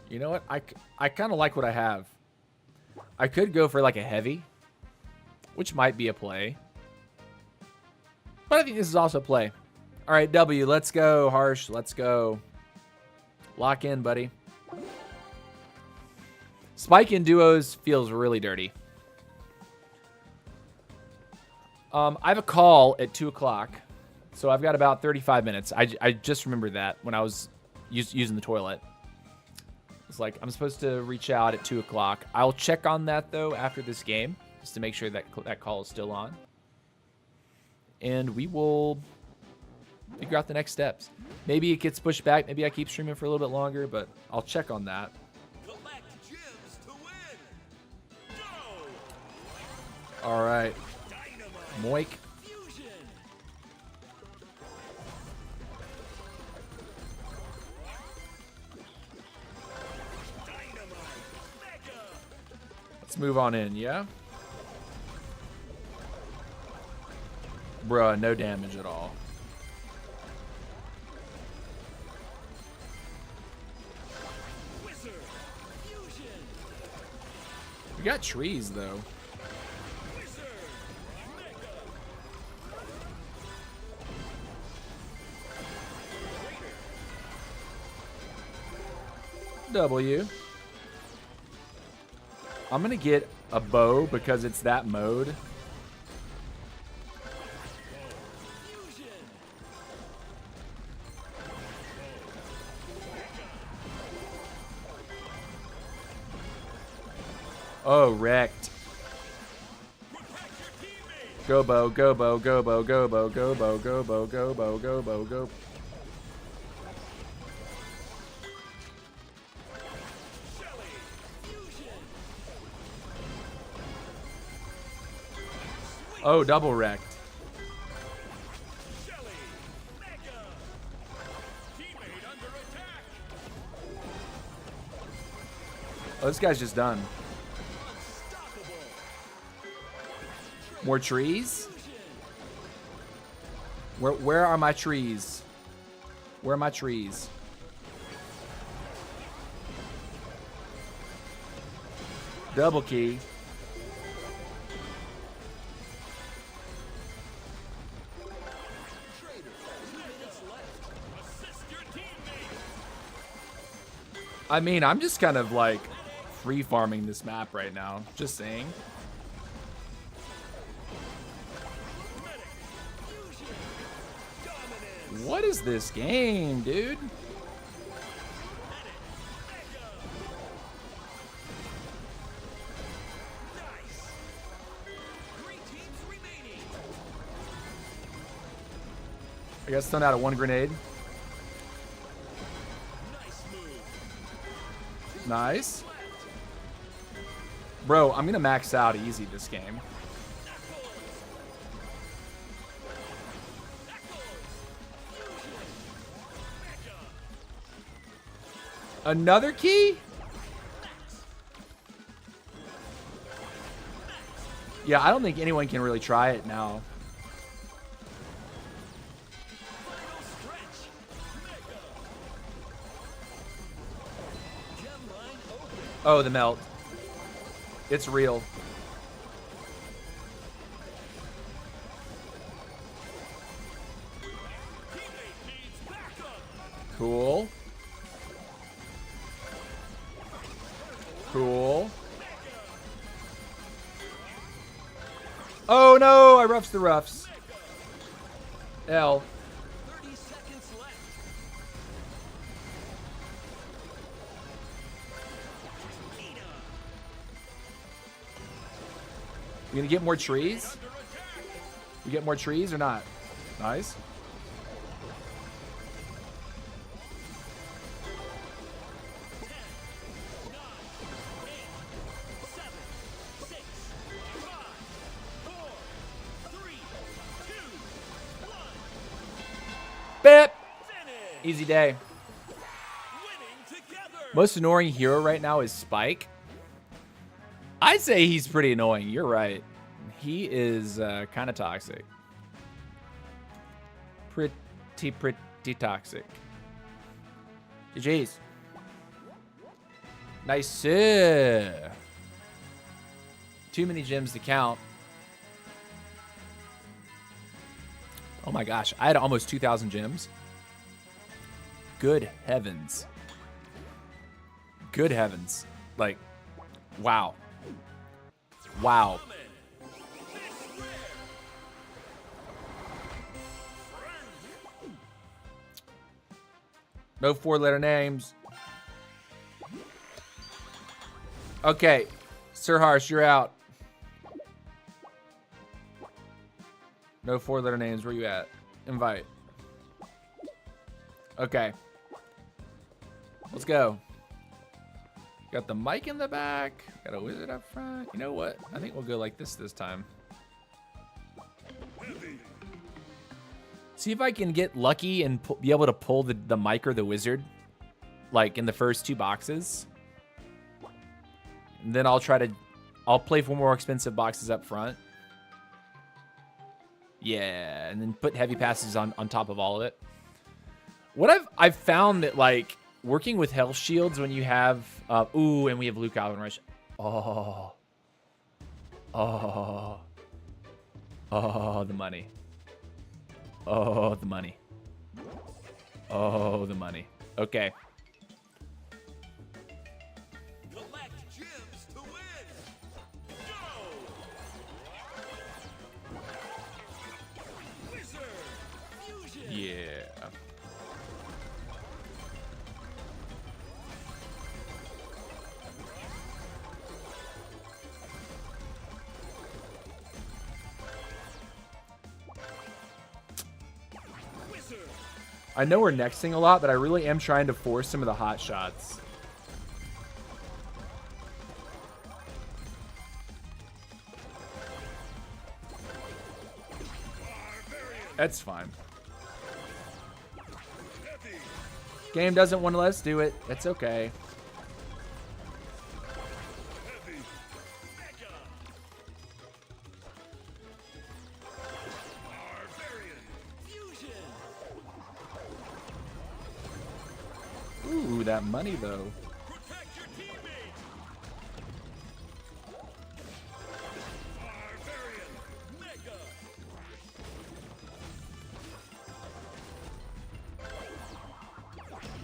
You know what? I kind of like what I have. I could go for like a heavy, which might be a play. But I think this is also a play. All right, W. Let's go, Harsh. Let's go. Lock in, buddy. Spike in duos feels really dirty. I have a call at 2 o'clock, so I've got about 35 minutes. I just remembered that when I was using the toilet. It's like I'm supposed to reach out at 2 o'clock. I'll check on that, though, after this game, just to make sure that that call is still on. And we will figure out the next steps. Maybe it gets pushed back. Maybe I keep streaming for a little bit longer, but I'll check on that. Collect gems to win. Go. All right. Moik. Fusion. Dynamite. Mega. Let's move on in, yeah? Bruh, no damage at all. Wizard. Fusion. We got trees, though. Wizard. Mega. W. I'm gonna get a bow because it's that mode. Fusion. Oh, wrecked. Go bow, go bow, go bow, go bow, go bow, go bow, go bow, go bow, go. Oh, double wrecked. Shelly. Mega. Teammate under attack. Oh, this guy's just done. Unstoppable. More trees? Fusion. Where are my trees? Where are my trees? Double key. I mean, I'm just kind of like free farming this map right now. Just saying. What is this game, dude? Nice. 3 teams remaining. I got stunned out of 1 grenade. Nice move. Nice. Bro, I'm gonna max out easy this game. Another key? Yeah, I don't think anyone can really try it now. Final stretch. Mega. Gem line open. Oh, the melt. It's real. Teammate needs backup. Cool. Cool. Oh no, I roughs the roughs. L. 30 seconds left. Nina. You gonna get more trees? Under attack. You get more trees or not? Nice. 10, 9, 8, 7, 6, 5, 4, 3, 2, 1. Bip! Finish. Easy day. Winning together. Most annoying hero right now is Spike. I'd say he's pretty annoying. You're right. He is kind of toxic. Pretty toxic. GG's. Nice. Too many gems to count. Oh my gosh. I had almost 2,000 gems. Good heavens. Good heavens. Like, wow. Wow. No 4-letter names. Okay. Sir Harsh, you're out. No 4-letter names. Where you at? Invite. Okay. Let's go. Got the mic in the back. Got a wizard up front. You know what? I think we'll go like this time. See if I can get lucky and be able to pull the mic or the wizard, like in the first 2 boxes. And then I'll play for more expensive boxes up front. Yeah, and then put heavy passes on top of all of it. What I've found that like working with health shields when you have ooh, and we have Luke Alvin Rush. Oh, the money. Oh, the money. Oh, the money. Okay. Collect gems to win. Go. Wizard. Fusion. Yeah. I know we're nexting a lot, but I really am trying to force some of the hot shots. That's fine. Game doesn't want to let us do it. That's okay. Ooh, that money though. Protect your teammate. Barbarian. Mega.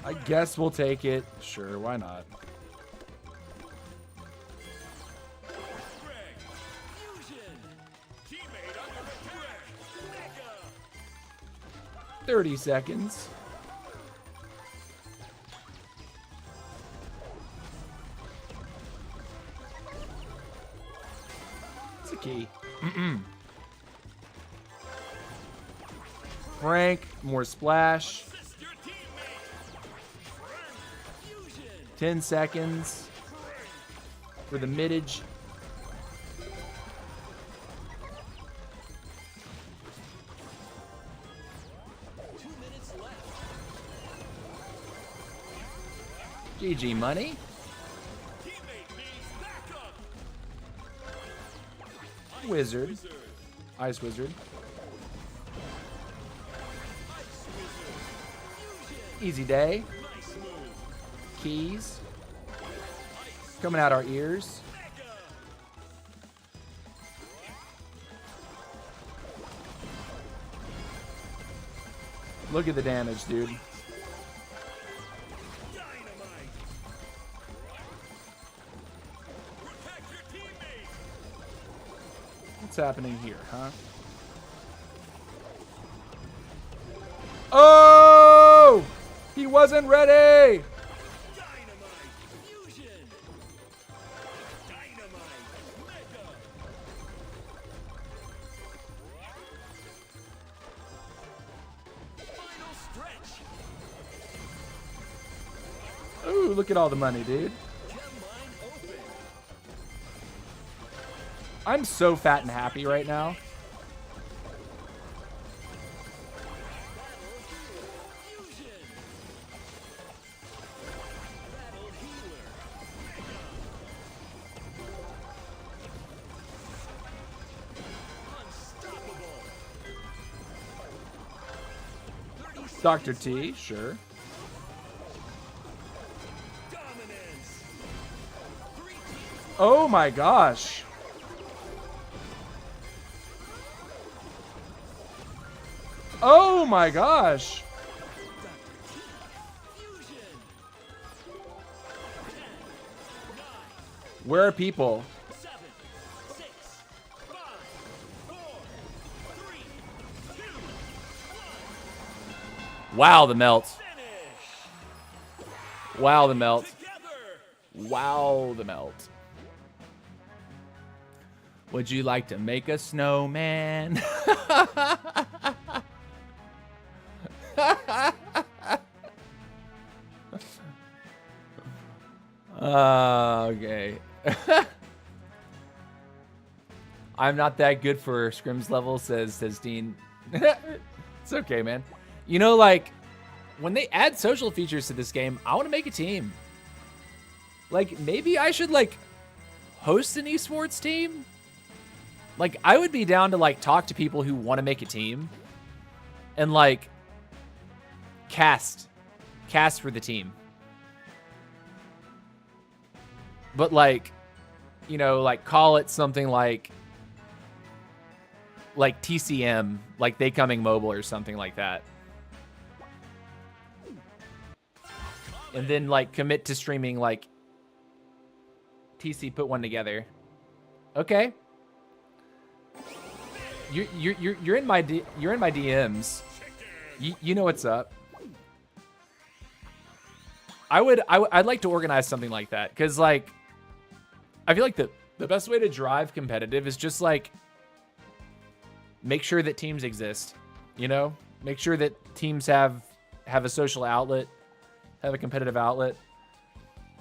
I guess we'll take it. Sure, why not? Greg. Fusion. Teammate under attack. Mega. 30 seconds. It's a key. Frank, more splash. Assist your teammate. Fusion. 10 seconds for the midage. GG money. Teammate needs backup. Wizard. Ice Wizard. Easy day. Keys. Coming out our ears. Look at the damage, dude. What's happening here, huh? Oh! He wasn't ready! Ooh, look at all the money, dude. I'm so fat and happy right now. Dr. T, sure. Oh my gosh. Oh my gosh. Where are people? Wow, the melt. Wow, the melt. Wow, the melt. Would you like to make a snowman? Okay. I'm not that good for scrims level, says Dean. It's okay, man. You know, like, when they add social features to this game, I want to make a team. Like, maybe I should, like, host an esports team? Like, I would be down to, like, talk to people who want to make a team. And, like, cast for the team. But, like, you know, like, call it something like TCM, like They Coming Mobile or something like that. And then, like, commit to streaming, like, TC put one together. Okay. You're in my DMs. You know what's up. I'd like to organize something like that, because, like, I feel like the best way to drive competitive is just, like, make sure that teams exist, you know? Make sure that teams have a social outlet, have a competitive outlet.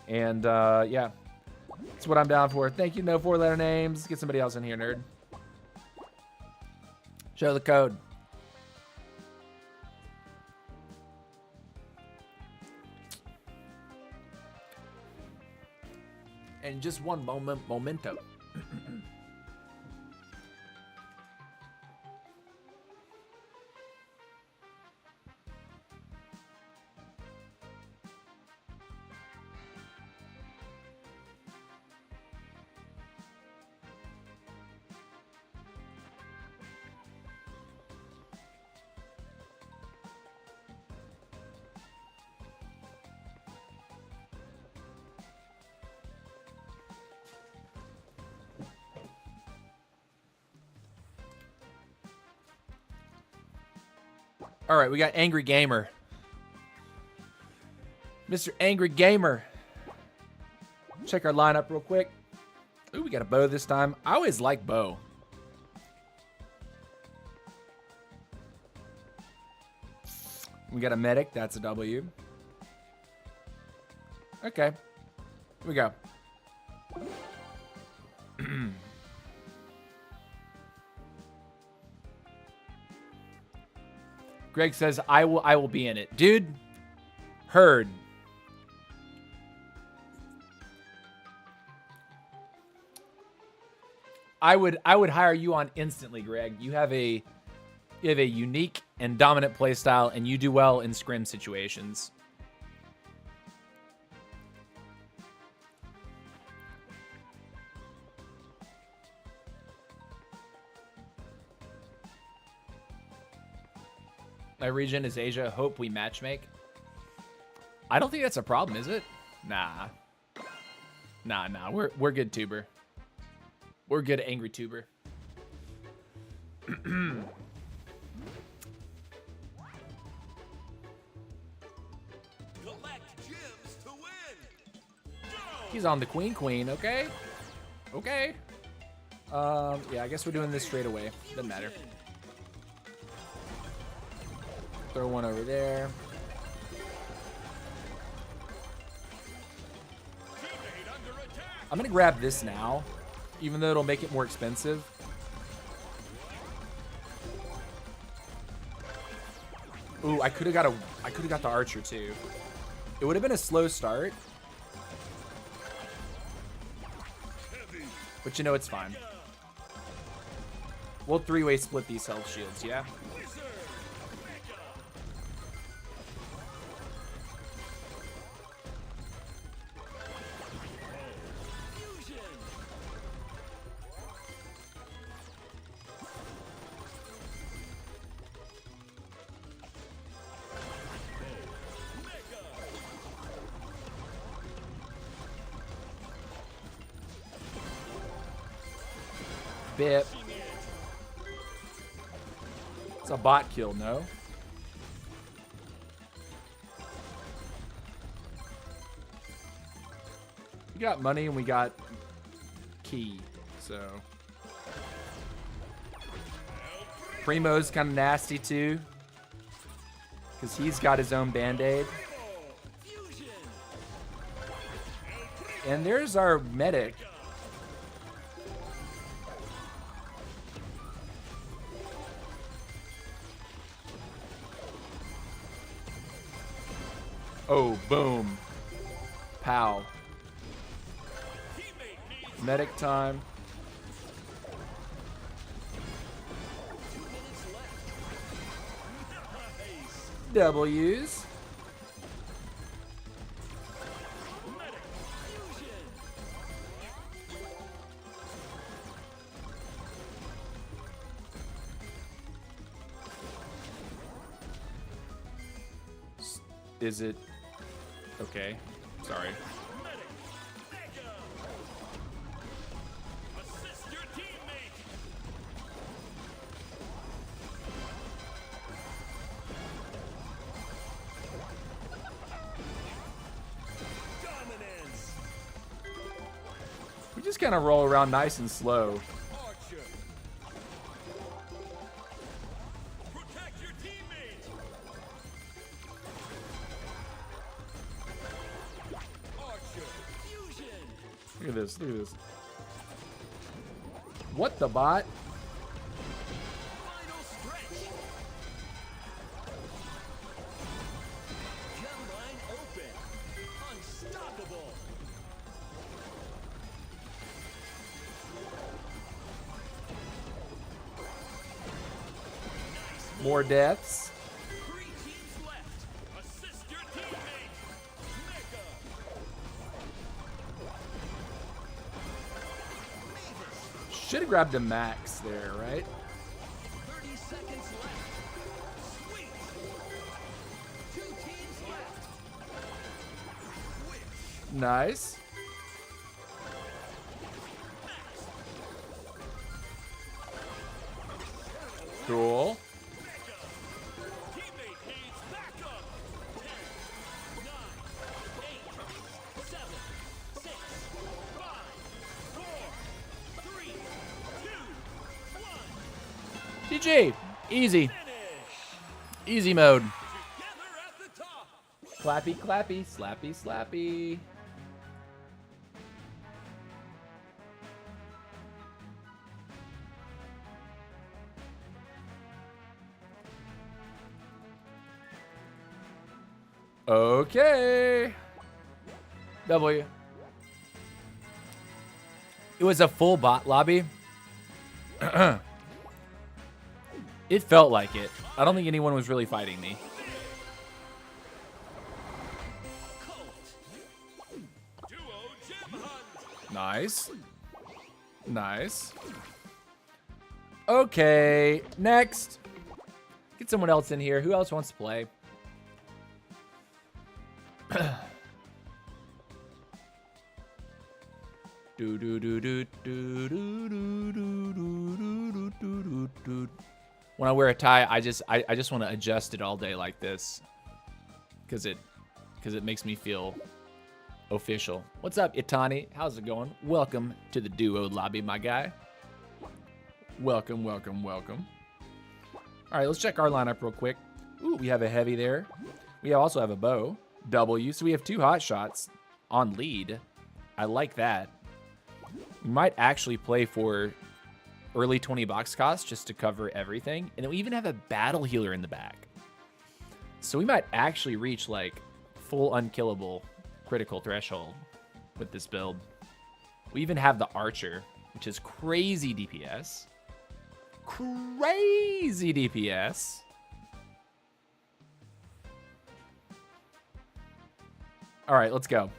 And, yeah. That's what I'm down for. Thank you, no 4-letter names. Get somebody else in here, nerd. Show the code. And just one memento. All right, we got Angry Gamer. Mr. Angry Gamer. Check our lineup real quick. Ooh, we got a bow this time. I always like bow. We got a medic. That's a W. Okay. Here we go. Greg says, I will be in it. Dude, heard. I would hire you on instantly, Greg. You have a unique and dominant playstyle, and you do well in scrim situations. My region is Asia. Hope we matchmake. I don't think that's a problem, is it? Nah. Nah. We're good, tuber. We're good, angry tuber. Collect gems to win. Go! He's on the queen. Okay. Okay. Yeah, I guess we're doing this straight away. Doesn't matter. Throw one over there. Teammate under attack. I'm gonna grab this now, even though it'll make it more expensive. Ooh, I could have got the archer too. It would have been a slow start, but you know it's fine. We'll three-way split these health shields, yeah. Wizard. Mega. Fusion. Mega. Bip. Teammate. It's a bot kill, no? We got money and we got key, so. Primo's kind of nasty too, because he's got his own band-aid. Fusion. And there's our medic. Oh, boom. Pow. Teammate needs Medic time. 2 minutes left. Nice. W's. Medic. Fusion. Is it? Okay. Sorry. Medic. Mega. Assist your teammate. Dominance. We just kind of roll around nice and slow. Archer. Protect your teammate. Archer. Fusion. Look at this. Look at this. What the bot? Final stretch. Gem line open. Unstoppable. More deaths. 3 teams left. Assist your teammate. Mega. Mavis. Should have grabbed a max there, right? 30 seconds left. Sweet. 2 teams left. Witch. Nice. Cool. Mega. Teammate needs backup. 10, 9, 8, 7, 6, 5, 4, 3, 2, 1. GG. Easy. Finish. Easy mode. Together at the top. Clappy, clappy, slappy, slappy. Okay. W. It was a full bot lobby. It felt like it. I don't think anyone was really fighting me. Nice. Nice. Okay, next. Get someone else in here. Who else wants to play? When I wear a tie, I just want to adjust it all day like this, because it makes me feel official. What's up, Itani? How's it going? Welcome to the duo lobby, my guy. Welcome, welcome, welcome. All right, let's check our lineup real quick. Ooh, we have a heavy there. We also have a bow, W. So we have 2 hot shots on lead. I like that. We might actually play for early 20 box costs just to cover everything. And then we even have a battle healer in the back. So we might actually reach like full unkillable critical threshold with this build. We even have the archer, which is crazy DPS. Crazy DPS. All right, let's go.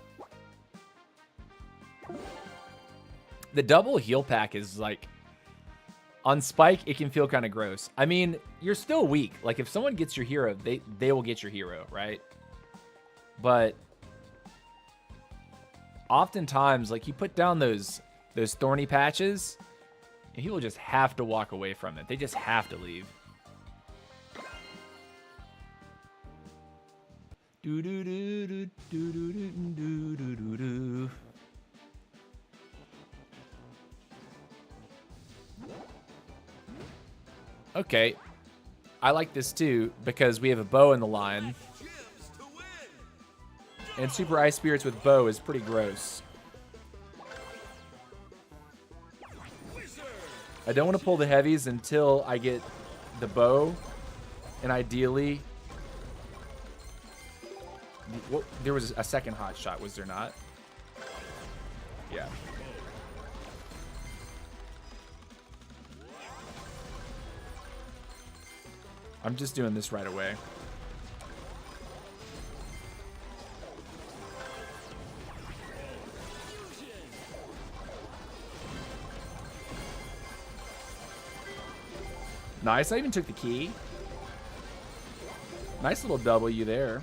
The double heal pack is like, on Spike, it can feel kind of gross. I mean, you're still weak. Like, if someone gets your hero, they will get your hero, right? But oftentimes, like, you put down those thorny patches, and he will just have to walk away from it. They just have to leave. Do do do do do do do do do do. Okay, I like this too because we have a bow in the line, and Super Ice Spirits with bow is pretty gross. I don't want to pull the heavies until I get the bow, and ideally, there was a second hot shot, was there not? Yeah. I'm just doing this right away. Nice, I even took the key. Nice little W there.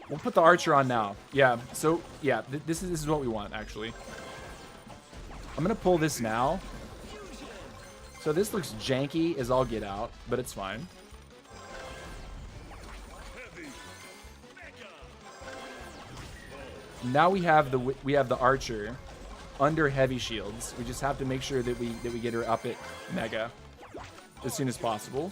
We'll put the archer on now. Yeah, so, yeah, this is what we want, actually. I'm going to pull this now. So this looks janky as all get out, but it's fine. Now we have the archer under heavy shields. We just have to make sure that we get her up at mega as soon as possible.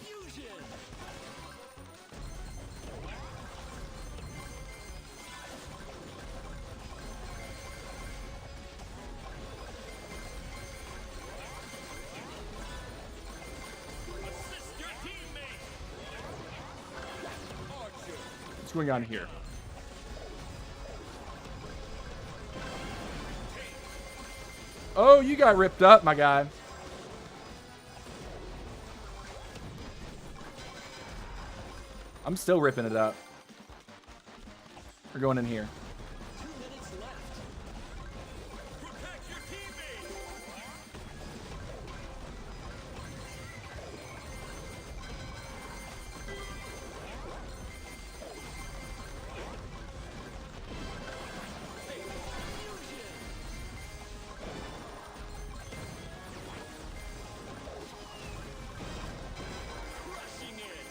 What's going on here? Oh, you got ripped up, my guy. I'm still ripping it up. We're going in here. 2 minutes left. Protect your teammate.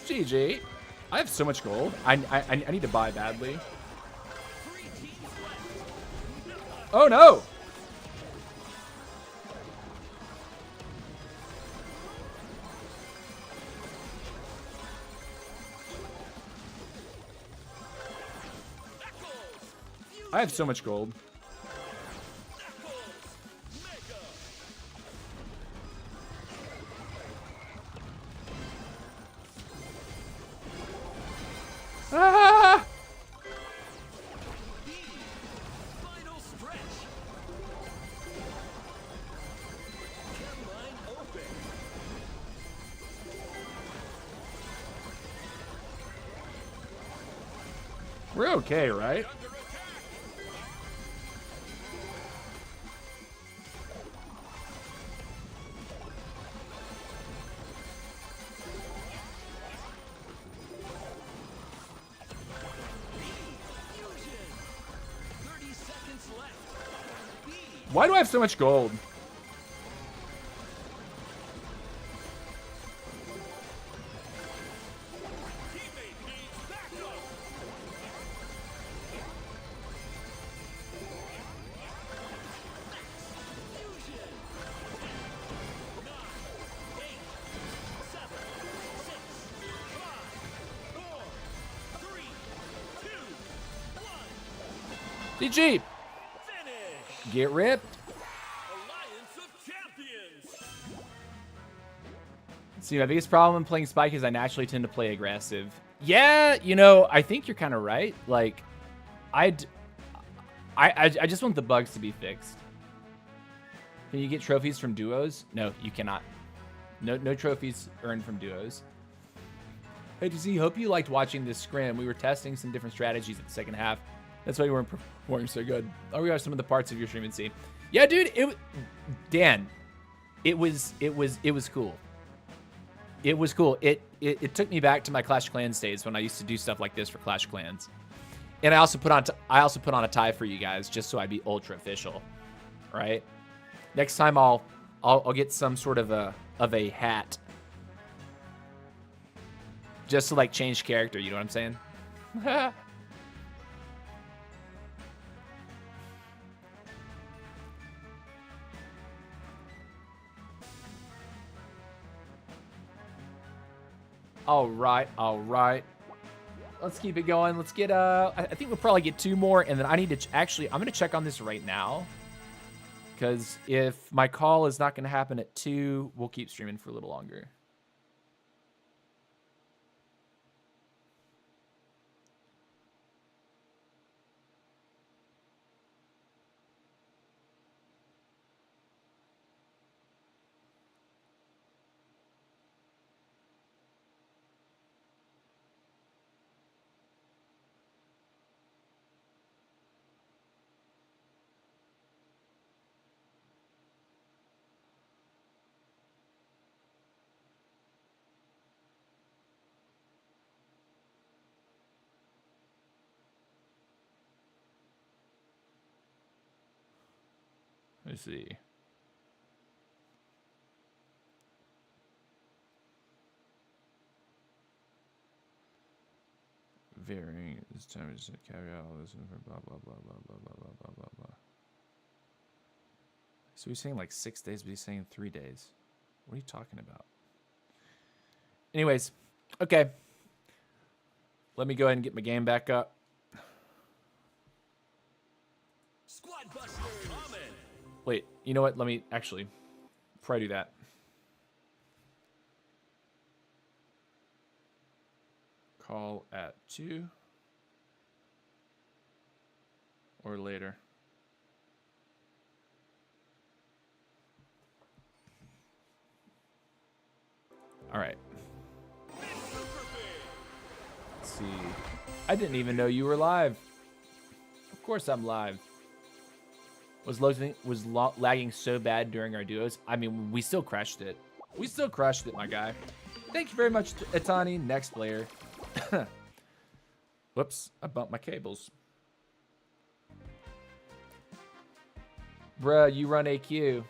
GG. I have so much gold. I need to buy badly. 3 teams left. Oh no! I have so much gold. Ah! We're okay, right? Under attack. Fusion. 30 seconds left. B. Why do I have so much gold? Teammate needs backup. Fusion. 9, 8, 7, 6, 5, 4, 3, 2, 1. GG. Finish. Get ripped. Alliance of Champions. See, my biggest problem when playing Spike is I naturally tend to play aggressive. Yeah, you know, I think you're kind of right. Like, I just want the bugs to be fixed. Can you get trophies from duos? No, you cannot. No trophies earned from duos. Hey, TC, hope you liked watching this scrim. We were testing some different strategies at the second half. That's why you weren't performing so good. I'll rewatch some of the parts of your stream and see. Yeah, dude, Dan, it was cool. It was cool. It took me back to my Clash of Clans days when I used to do stuff like this for Clash of Clans. And I also put on a tie for you guys just so I'd be ultra official, right? Next time I'll get some sort of a hat, just to like change character. You know what I'm saying? All right. Let's keep it going. Let's get I think we'll probably get 2 more, and then I need to I'm gonna check on this right now, because if my call is not gonna happen at 2, we'll keep streaming for a little longer. Let's see. Varying this time is carry out all this and blah blah blah blah blah blah blah blah blah blah. So he's saying like 6 days, but he's saying 3 days. What are you talking about? Anyways, okay. Let me go ahead and get my game back up. Squad Busters. Coming. Wait, you know what? Let me actually, before I do that. Call at 2 or later. All right. Let's see. I didn't even know you were live. Of course I'm live. Was lagging so bad during our duos? I mean, we still crushed it. We still crushed it, my guy. Thank you very much, Itani. Next player. Whoops, I bumped my cables. Bruh, you run AQ.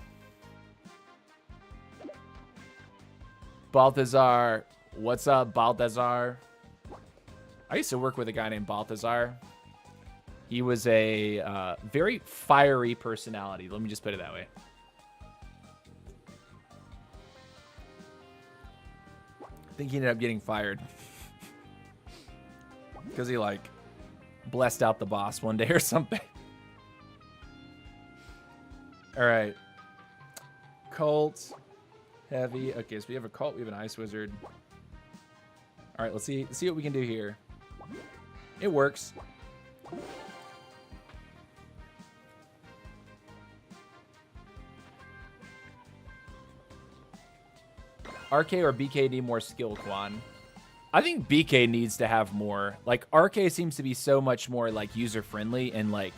Balthazar. What's up, Balthazar? I used to work with a guy named Balthazar. He was a very fiery personality. Let me just put it that way. I think he ended up getting fired. Because he, like, blessed out the boss one day or something. All right. Cult. Heavy. Okay, so we have a cult. We have an ice wizard. All right, let's see what we can do here. It works. RK or BKD more skill, Quan? I think BK needs to have more. Like, RK seems to be so much more, like, user-friendly and, like,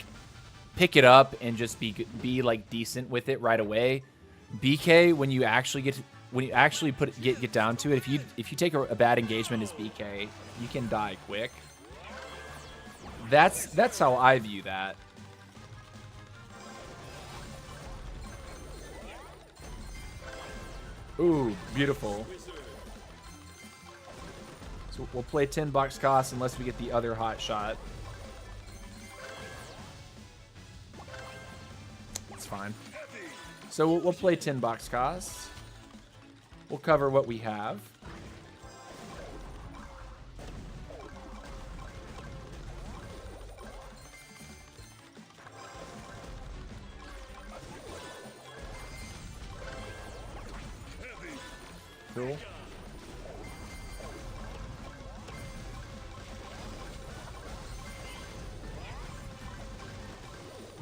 pick it up and just be like, decent with it right away. BK, when you actually get down to it, if you take a bad engagement as BK, you can die quick. That's how I view that. Ooh, beautiful. So we'll play 10 bucks cost unless we get the other hot shot. It's fine. So we'll play 10 bucks cost. We'll cover what we have. Cool.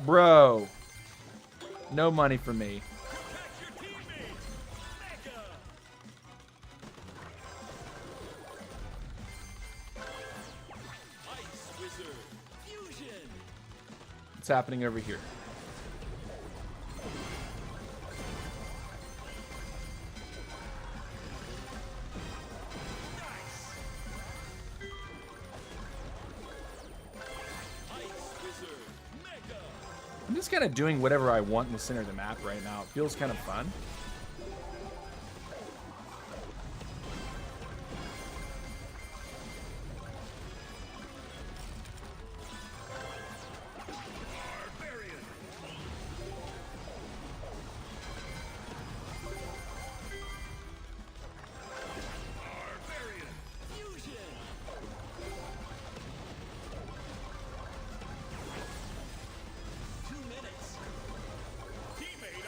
Bro. No money for me. What's happening over here? I'm just kind of doing whatever I want in the center of the map right now. It feels kind of fun.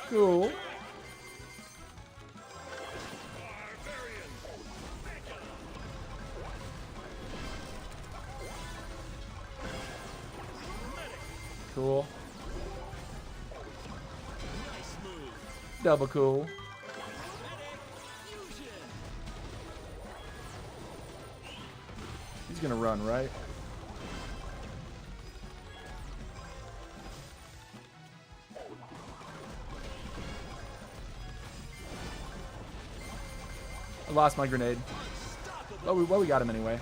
Cool. Cool. Double cool. He's gonna run, right? I lost my grenade. Well, we got him anyway.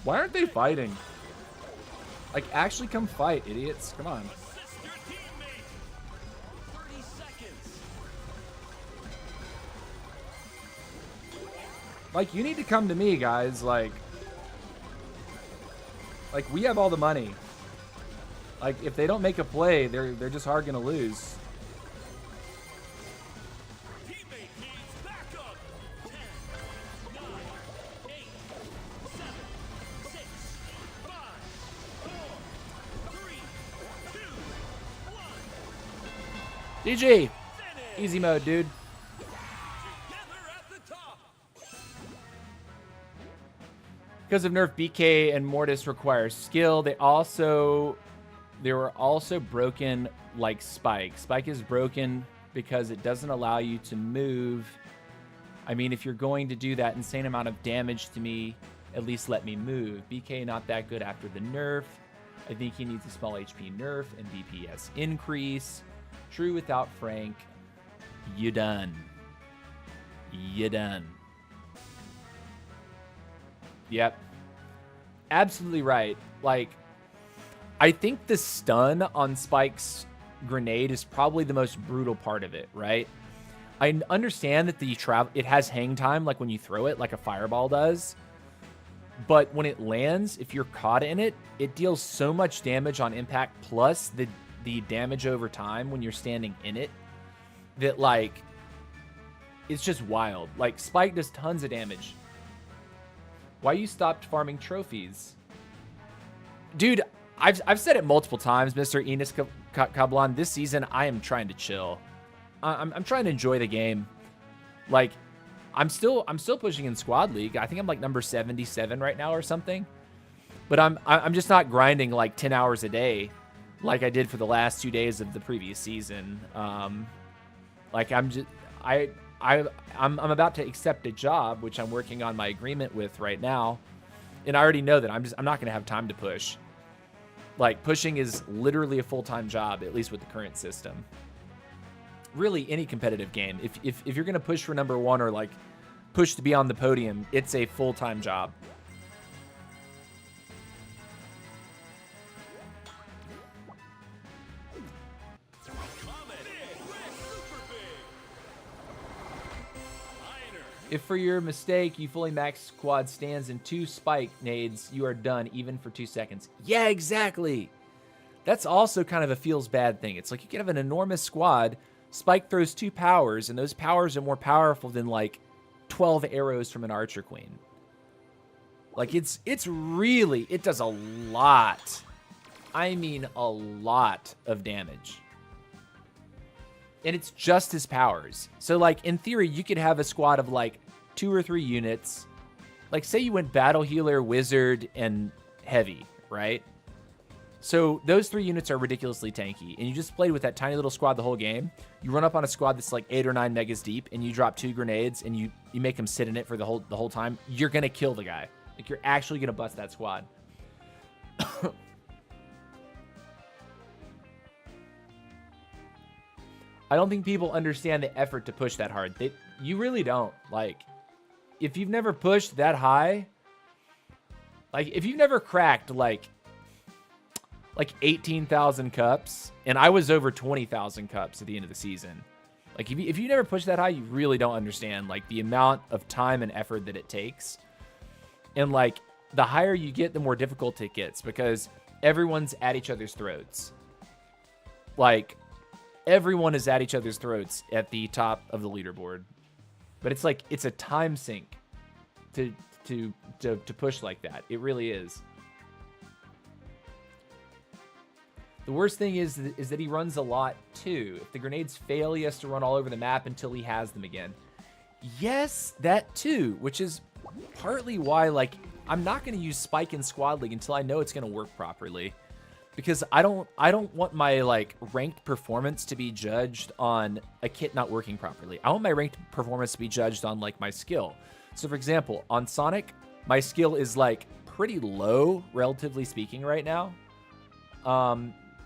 Why aren't they fighting? Like, actually come fight, idiots. Come on. Like, you need to come to me, guys. Like, we have all the money. Like, if they don't make a play, they're just hard gonna lose. GG. Easy mode, dude. Because of nerf, BK and Mortis require skill. They were also broken like Spike. Spike is broken because it doesn't allow you to move. I mean, if you're going to do that insane amount of damage to me, at least let me move. BK not that good after the nerf. I think he needs a small HP nerf and DPS increase. True without Frank. You done. You done. Yep. Absolutely right. Like, I think the stun on Spike's grenade is probably the most brutal part of it, right? I understand that it has hang time, like when you throw it, like a fireball does. But when it lands, if you're caught in it, it deals so much damage on impact plus the damage over time when you're standing in it that, like, it's just wild. Like, Spike does tons of damage. Why you stopped farming trophies? Dude, I've said it multiple times, Mr. Enos Kablan. This season, I am trying to chill. I'm trying to enjoy the game. Like, I'm still pushing in Squad League. I think I'm like number 77 right now or something. But I'm just not grinding like 10 hours a day like I did for the last 2 days of the previous season. Like I'm about to accept a job, which I'm working on my agreement with right now. And I already know that I'm not going to have time to push. Like, pushing is literally a full-time job, at least with the current system. Really, any competitive game. If you're going to push for number one or, like, push to be on the podium, it's a full-time job. If for your mistake you fully max quad stands and 2 spike nades, you are done even for 2 seconds. Yeah, exactly. That's also kind of a feels bad thing. It's like you can have an enormous squad, Spike throws 2 powers, and those powers are more powerful than like 12 arrows from an Archer Queen. Like it's really, it does a lot. I mean a lot of damage. And it's just his powers. So, like, in theory, you could have a squad of, like, 2 or 3 units. Like, say you went Battle Healer, Wizard, and Heavy, right? So, those 3 units are ridiculously tanky. And you just played with that tiny little squad the whole game. You run up on a squad that's, like, 8 or 9 megas deep, and you drop 2 grenades, and you make them sit in it for the whole time. You're going to kill the guy. Like, you're actually going to bust that squad. I don't think people understand the effort to push that hard. You really don't. Like, if you've never pushed that high, like, if you've never cracked, like 18,000 cups, and I was over 20,000 cups at the end of the season. Like, if you never pushed that high, you really don't understand, like, the amount of time and effort that it takes. And, like, the higher you get, the more difficult it gets, because everyone's at each other's throats. Like, everyone is at each other's throats at the top of the leaderboard. But it's like, it's a time sink to push like that. It really is. The worst thing is that he runs a lot too. If the grenades fail, he has to run all over the map until he has them again. Yes, that too, which is partly why, like, I'm not going to use Spike in Squad League until I know it's going to work properly. Because I don't want my, like, ranked performance to be judged on a kit not working properly. I want my ranked performance to be judged on, like, my skill. So, for example, on Sonic, my skill is, like, pretty low, relatively speaking, right now.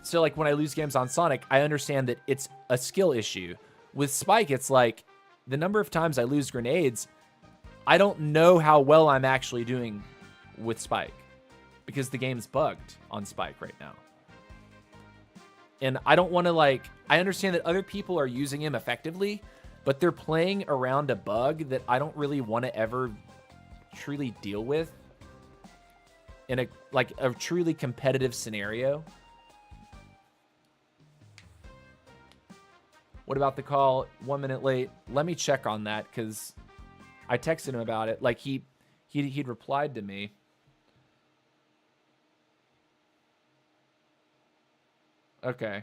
So, like, when I lose games on Sonic, I understand that it's a skill issue. With Spike, it's like, the number of times I lose grenades, I don't know how well I'm actually doing with Spike. Because the game's bugged on Spike right now. And I don't want to, like, I understand that other people are using him effectively, but they're playing around a bug that I don't really want to ever truly deal with in a truly competitive scenario. What about the call 1 minute late? Let me check on that, because I texted him about it. Like, he'd replied to me. Okay.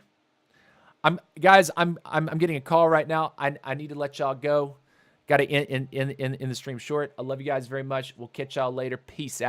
I'm getting a call right now. I need to let y'all go. Got to end the stream short. I love you guys very much. We'll catch y'all later. Peace out.